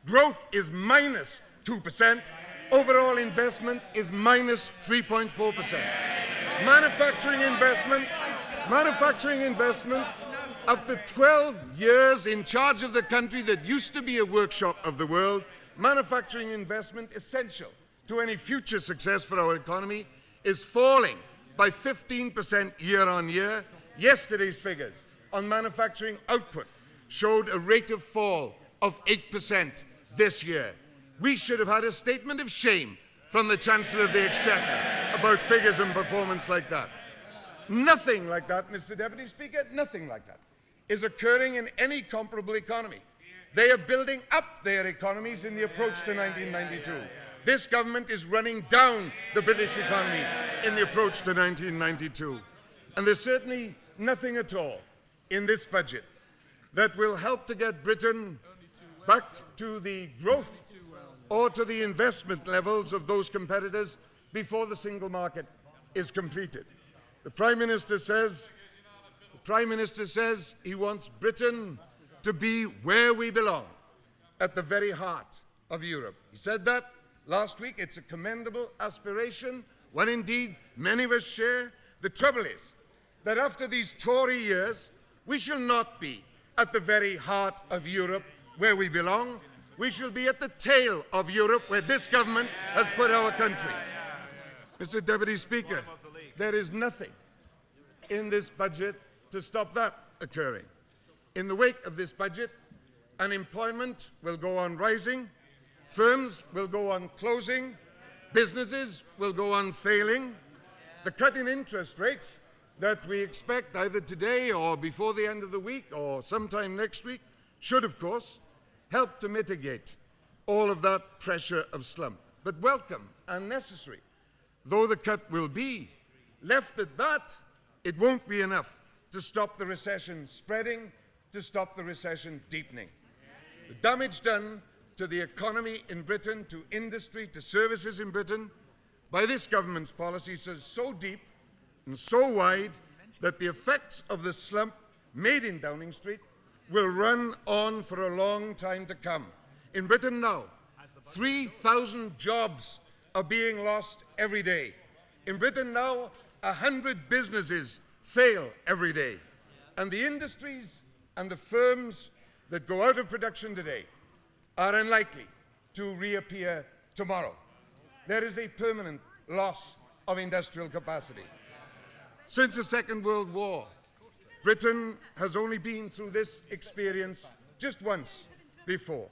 [SPEAKER 4] growth is minus 2%, overall investment is minus 3.4%. Manufacturing investment, after 12 years in charge of the country that used to be a workshop of the world, manufacturing investment, essential to any future success for our economy, is falling by 15% year on year. Yesterday's figures on manufacturing output showed a rate of fall of 8% this year. We should have had a statement of shame from the Chancellor of the Exchequer about figures and performance like that. Nothing like that, Mr. Deputy Speaker, nothing like that is occurring in any comparable economy. They are building up their economies in the approach to 1992. This government is running down the British economy in the approach to 1992. And there's certainly nothing at all in this budget that will help to get Britain back to the growth or to the investment levels of those competitors before the single market is completed. The Prime Minister says he wants Britain to be where we belong, at the very heart of Europe. He said that last week. It's a commendable aspiration, one indeed many of us share. The trouble is that after these Tory years, we shall not be at the very heart of Europe where we belong. We shall be at the tail of Europe where this government has put our country. Mr. Deputy Speaker, there is nothing in this budget to stop that occurring. In the wake of this budget, unemployment will go on rising, firms will go on closing, businesses will go on failing. The cut in interest rates that we expect either today or before the end of the week or sometime next week should, of course, help to mitigate all of that pressure of slump. But welcome and necessary though the cut will be, left at that, it won't be enough to stop the recession spreading, to stop the recession deepening. The damage done to the economy in Britain, to industry, to services in Britain, by this government's policies is so deep and so wide that the effects of the slump made in Downing Street will run on for a long time to come. In Britain now, 3,000 jobs are being lost every day. In Britain now, 100 businesses fail every day. And the industries and the firms that go out of production today are unlikely to reappear tomorrow. There is a permanent loss of industrial capacity. Since the Second World War, Britain has only been through this experience just once before,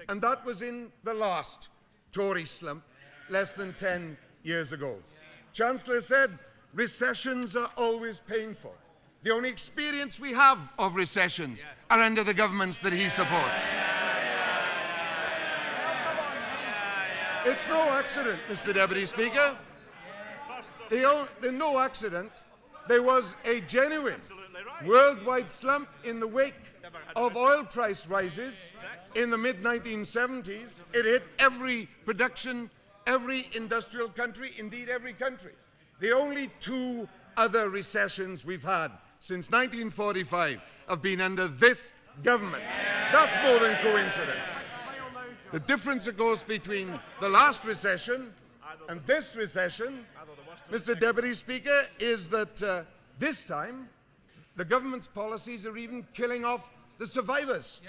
[SPEAKER 4] and that was in the last Tory slump less than 10 years ago. Chancellor said, recessions are always painful. The only experience we have of recessions are under the governments that he supports. It's no accident, Mr. Deputy Speaker. No accident. There was a genuine worldwide slump in the wake of oil price rises in the mid-1970s. It hit every production, every industrial country, indeed every country. The only two other recessions we've had since 1945 have been under this government. That's more than coincidence. The difference, of course, between the last recession and this recession, Mr. Deputy Speaker, is that this time the government's policies are even killing off the survivors.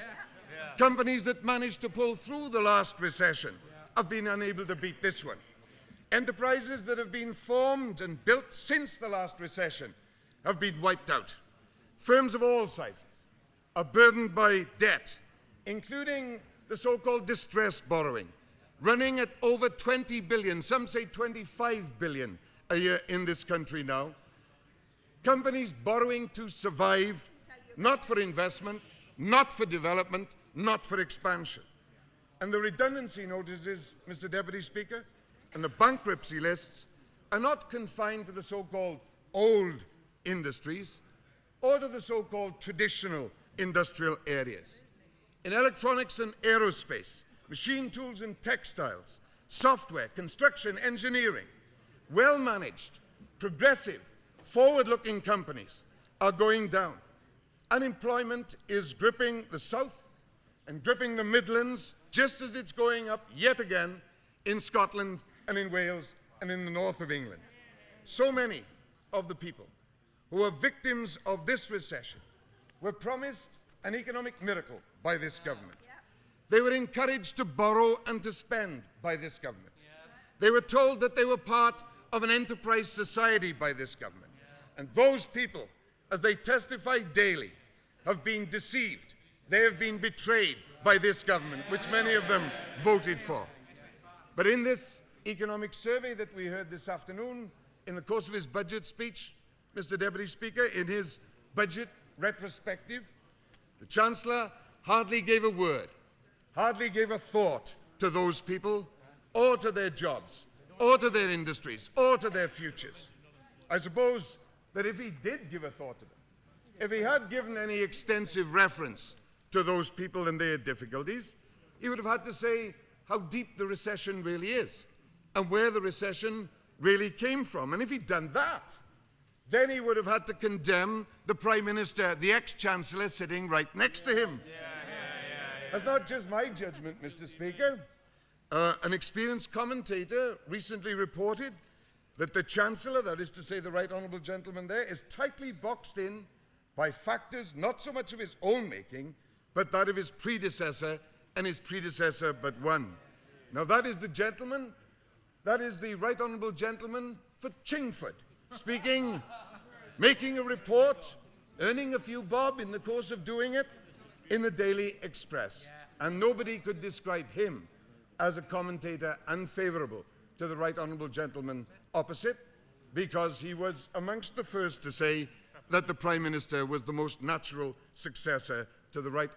[SPEAKER 4] Companies that managed to pull through the last recession have been unable to beat this one. Enterprises that have been formed and built since the last recession have been wiped out. Firms of all sizes are burdened by debt, including the so-called distressed borrowing, running at over 20 billion, some say 25 billion a year in this country now. Companies borrowing to survive, not for investment, not for development, not for expansion. And the redundancy notices, Mr. Deputy Speaker, and the bankruptcy lists are not confined to the so-called old industries or to the so-called traditional industrial areas. In electronics and aerospace, machine tools and textiles, software, construction, engineering, well-managed, progressive, forward-looking companies are going down. Unemployment is gripping the South and gripping the Midlands, just as it's going up yet again in Scotland and in Wales and in the north of England. So many of the people who are victims of this recession were promised an economic miracle by this government. They were encouraged to borrow and to spend by this government. They were told that they were part of an enterprise society by this government. And those people, as they testify daily, have been deceived. They have been betrayed by this government, which many of them voted for. But in this economic survey that we heard this afternoon, in the course of his budget speech, Mr. Deputy Speaker, in his budget retrospective, the Chancellor hardly gave a word, hardly gave a thought to those people, or to their jobs, or to their industries, or to their futures. I suppose that if he did give a thought to them, if he had given any extensive reference to those people and their difficulties, he would have had to say how deep the recession really is and where the recession really came from. And if he'd done that, then he would have had to condemn the Prime Minister, the ex-Chancellor sitting right next to him. That's not just my judgment, Mr. Speaker. An experienced commentator recently reported that the Chancellor, that is to say the Right Honourable Gentleman there, is tightly boxed in by factors not so much of his own making, but that of his predecessor, and his predecessor but one. Now that is the gentleman, that is the Right Honourable Gentleman for Chingford, speaking, making a report, earning a few bob in the course of doing it in the Daily Express. And nobody could describe him as a commentator unfavourable to the Right Honourable Gentleman opposite, because he was amongst the first to say that the Prime Minister was the most natural successor to the Right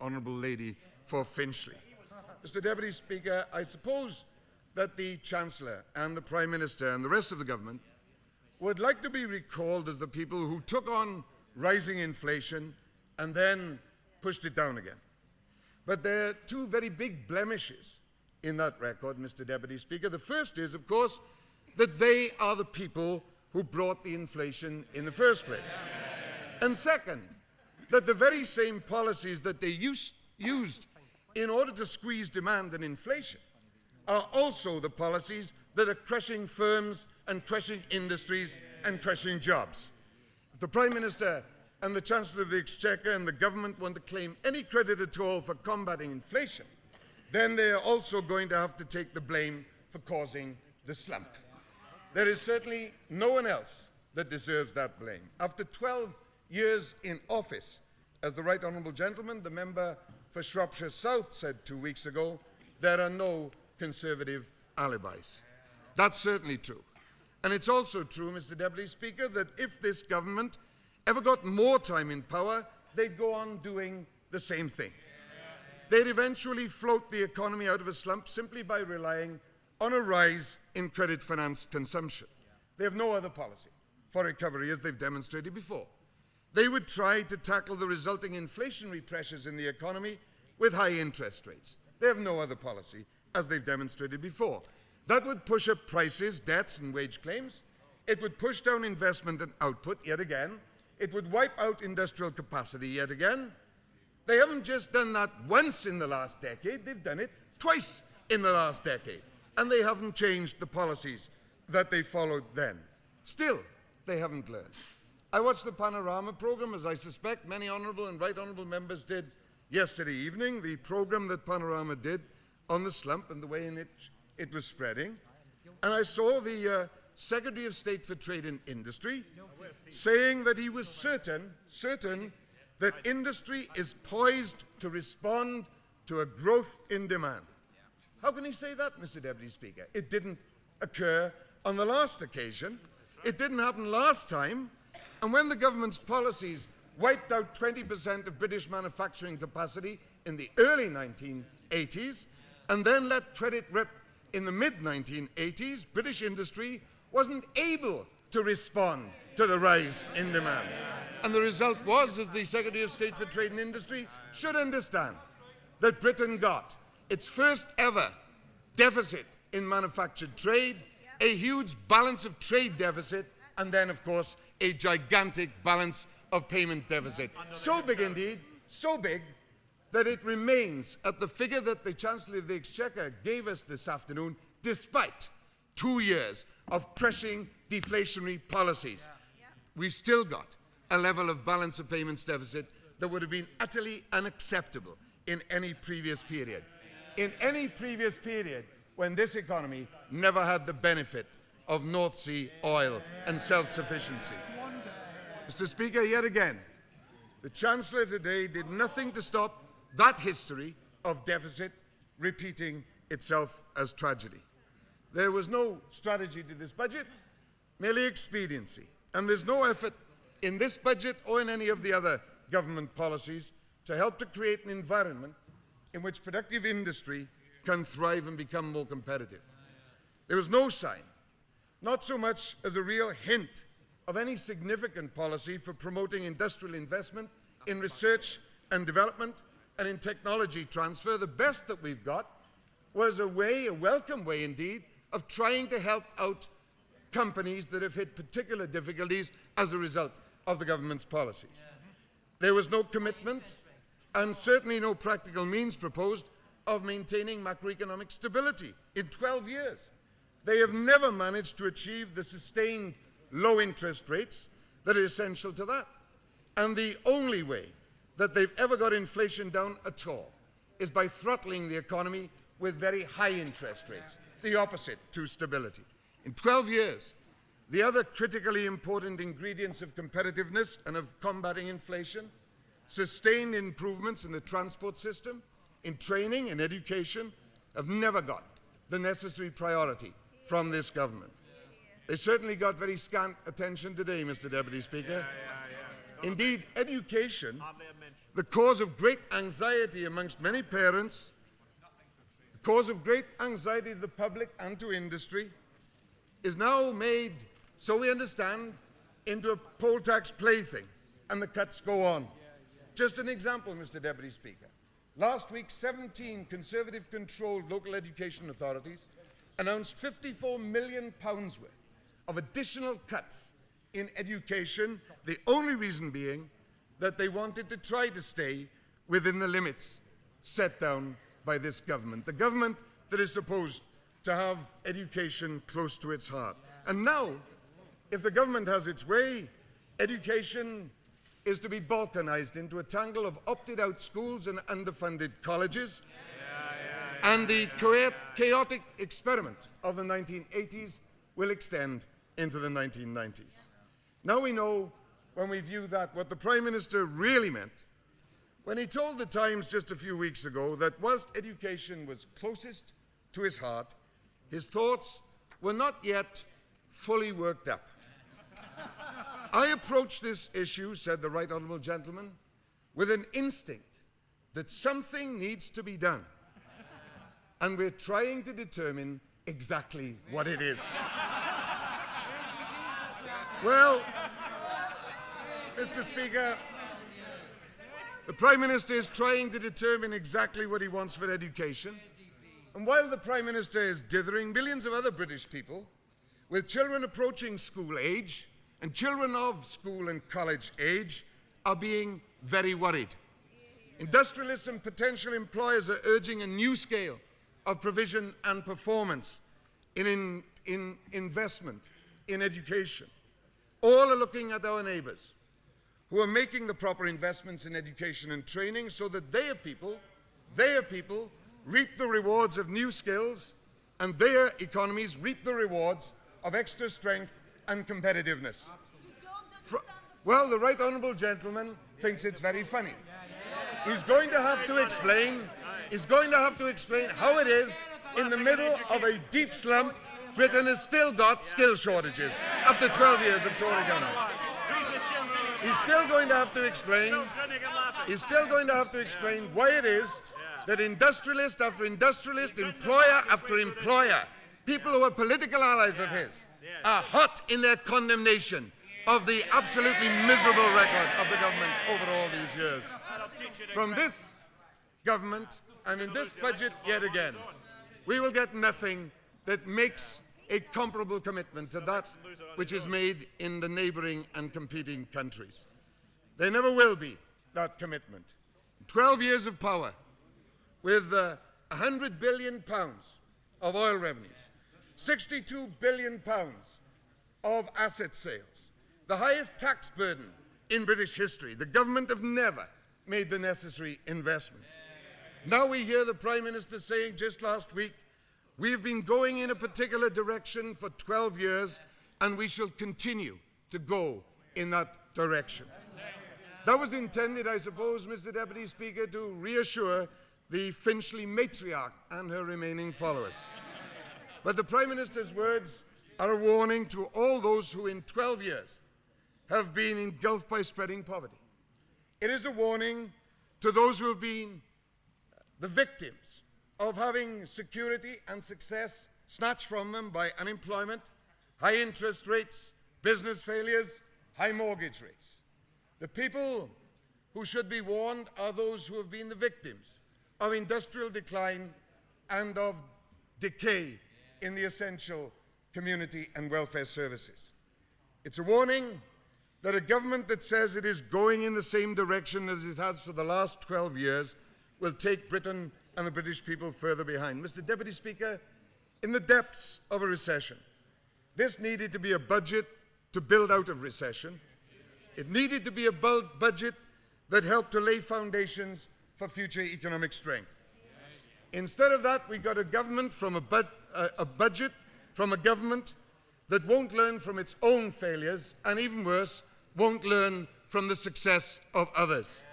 [SPEAKER 4] Honourable Lady for Finchley. Mr. Deputy Speaker, I suppose that the Chancellor and the Prime Minister and the rest of the government would like to be recalled as the people who took on rising inflation and then pushed it down again. But there are two very big blemishes in that record, Mr. Deputy Speaker. The first is, of course, that they are the people who brought the inflation in the first place. And second, that the very same policies that they used in order to squeeze demand and inflation are also the policies that are crushing firms and crushing industries and crushing jobs. If the Prime Minister and the Chancellor of the Exchequer and the government want to claim any credit at all for combating inflation, then they are also going to have to take the blame for causing the slump. There is certainly no one else that deserves that blame. After 12 years in office, as the Right Honourable Gentleman, the member for Shropshire South, said 2 weeks ago, there are no Conservative alibis. That's certainly true. And it's also true, Mr. Deputy Speaker, that if this government ever got more time in power, they'd go on doing the same thing. They'd eventually float the economy out of a slump simply by relying on a rise in credit finance consumption. They have no other policy for recovery, as they've demonstrated before. They would try to tackle the resulting inflationary pressures in the economy with high interest rates. They have no other policy, as they've demonstrated before. That would push up prices, debts and wage claims. It would push down investment and output yet again. It would wipe out industrial capacity yet again. They haven't just done that once in the last decade, they've done it twice in the last decade. And they haven't changed the policies that they followed then. Still, they haven't learned. I watched the Panorama programme, as I suspect many honourable and right honourable members did yesterday evening, the programme that Panorama did on the slump and the way in which it was spreading. And I saw the Secretary of State for Trade and Industry saying that he was certain that industry is poised to respond to a growth in demand. How can he say that, Mr. Deputy Speaker? It didn't occur on the last occasion. It didn't happen last time. And when the government's policies wiped out 20% of British manufacturing capacity in the early 1980s and then let credit rip in the mid-1980s, British industry wasn't able to respond to the rise in demand. And the result was, as the Secretary of State for Trade and Industry should understand, that Britain got its first ever deficit in manufactured trade, a huge balance of trade deficit, and then, of course, a gigantic balance of payment deficit. So big indeed, so big, that it remains at the figure that the Chancellor of the Exchequer gave us this afternoon, despite 2 years of crushing deflationary policies. We've still got a level of balance of payments deficit that would have been utterly unacceptable in any previous period. In any previous period when this economy never had the benefit of North Sea oil and self-sufficiency. Mr. Speaker, yet again, the Chancellor today did nothing to stop that history of deficit repeating itself as tragedy. There was no strategy to this budget, merely expediency. And there's no effort in this budget or in any of the other government policies to help to create an environment in which productive industry can thrive and become more competitive. There was no sign, not so much as a real hint of any significant policy for promoting industrial investment in research and development and in technology transfer. The best that we've got was a welcome way indeed, of trying to help out companies that have hit particular difficulties as a result of the government's policies. There was no commitment and certainly no practical means proposed of maintaining macroeconomic stability in 12 years. They have never managed to achieve the sustained low interest rates that are essential to that. And the only way that they've ever got inflation down at all is by throttling the economy with very high interest rates, the opposite to stability. In 12 years, the other critically important ingredients of competitiveness and of combating inflation, sustained improvements in the transport system, in training, in education, have never got the necessary priority from this government. They certainly got very scant attention today, Mr. Deputy Speaker. Indeed, education, the cause of great anxiety amongst many parents, the cause of great anxiety to the public and to industry, is now made, so we understand, into a poll tax plaything, and the cuts go on. Just an example, Mr. Deputy Speaker. Last week, 17 Conservative-controlled local education authorities announced £54 million worth of additional cuts in education, the only reason being that they wanted to try to stay within the limits set down by this government, the government that is supposed to have education close to its heart. And now, if the government has its way, education is to be balkanized into a tangle of opted-out schools and underfunded colleges, and the chaotic experiment of the 1980s will extend into the 1990s. Now we know, when we view that, what the Prime Minister really meant when he told the Times just a few weeks ago that whilst education was closest to his heart, his thoughts were not yet fully worked up. I approach this issue, said the Right Honourable Gentleman, with an instinct that something needs to be done. And we're trying to determine exactly what it is. Well, Mr. Speaker, the Prime Minister is trying to determine exactly what he wants for education. And while the Prime Minister is dithering, millions of other British people, with children approaching school age and children of school and college age, are being very worried. Industrialists and potential employers are urging a new scale of provision and performance in investment, in education. All are looking at our neighbours who are making the proper investments in education and training so that their people reap the rewards of new skills and their economies reap the rewards of extra strength and competitiveness. Well, the Right Honourable Gentleman thinks it's very funny. He's going to have to explain how it is, in the middle of a deep slump, Britain has still got skill shortages after 12 years of Tory government. He's still going to have to explain why it is that industrialist after industrialist, employer after employer, people who are political allies of his, are hot in their condemnation of the absolutely miserable record of the government over all these years. From this government, and in this budget yet again, we will get nothing that makes a comparable commitment to that which is made in the neighbouring and competing countries. There never will be that commitment. 12 years of power, with £100 billion of oil revenues, £62 billion of asset sales, the highest tax burden in British history. The government have never made the necessary investment. Now we hear the Prime Minister saying just last week, we've been going in a particular direction for 12 years and we shall continue to go in that direction. That was intended, I suppose, Mr. Deputy Speaker, to reassure the Finchley matriarch and her remaining followers. But the Prime Minister's words are a warning to all those who in 12 years have been engulfed by spreading poverty. It is a warning to those who have been the victims of having security and success snatched from them by unemployment, high interest rates, business failures, high mortgage rates. The people who should be warned are those who have been the victims of industrial decline and of decay in the essential community and welfare services. It's a warning that a government that says it is going in the same direction as it has for the last 12 years will take Britain and the British people further behind. Mr. Deputy Speaker, in the depths of a recession, this needed to be a budget to build out of recession. It needed to be a budget that helped to lay foundations for future economic strength. Instead of that, we got a government from a budget from a government that won't learn from its own failures, and even worse, won't learn from the success of others.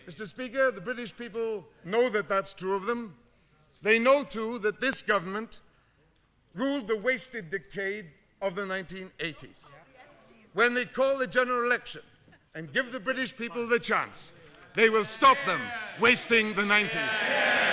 [SPEAKER 4] Mr. Speaker, the British people know that that's true of them. They know, too, that this government ruled the wasted decade of the 1980s. When they call the general election and give the British people the chance, they will stop them wasting the 90s.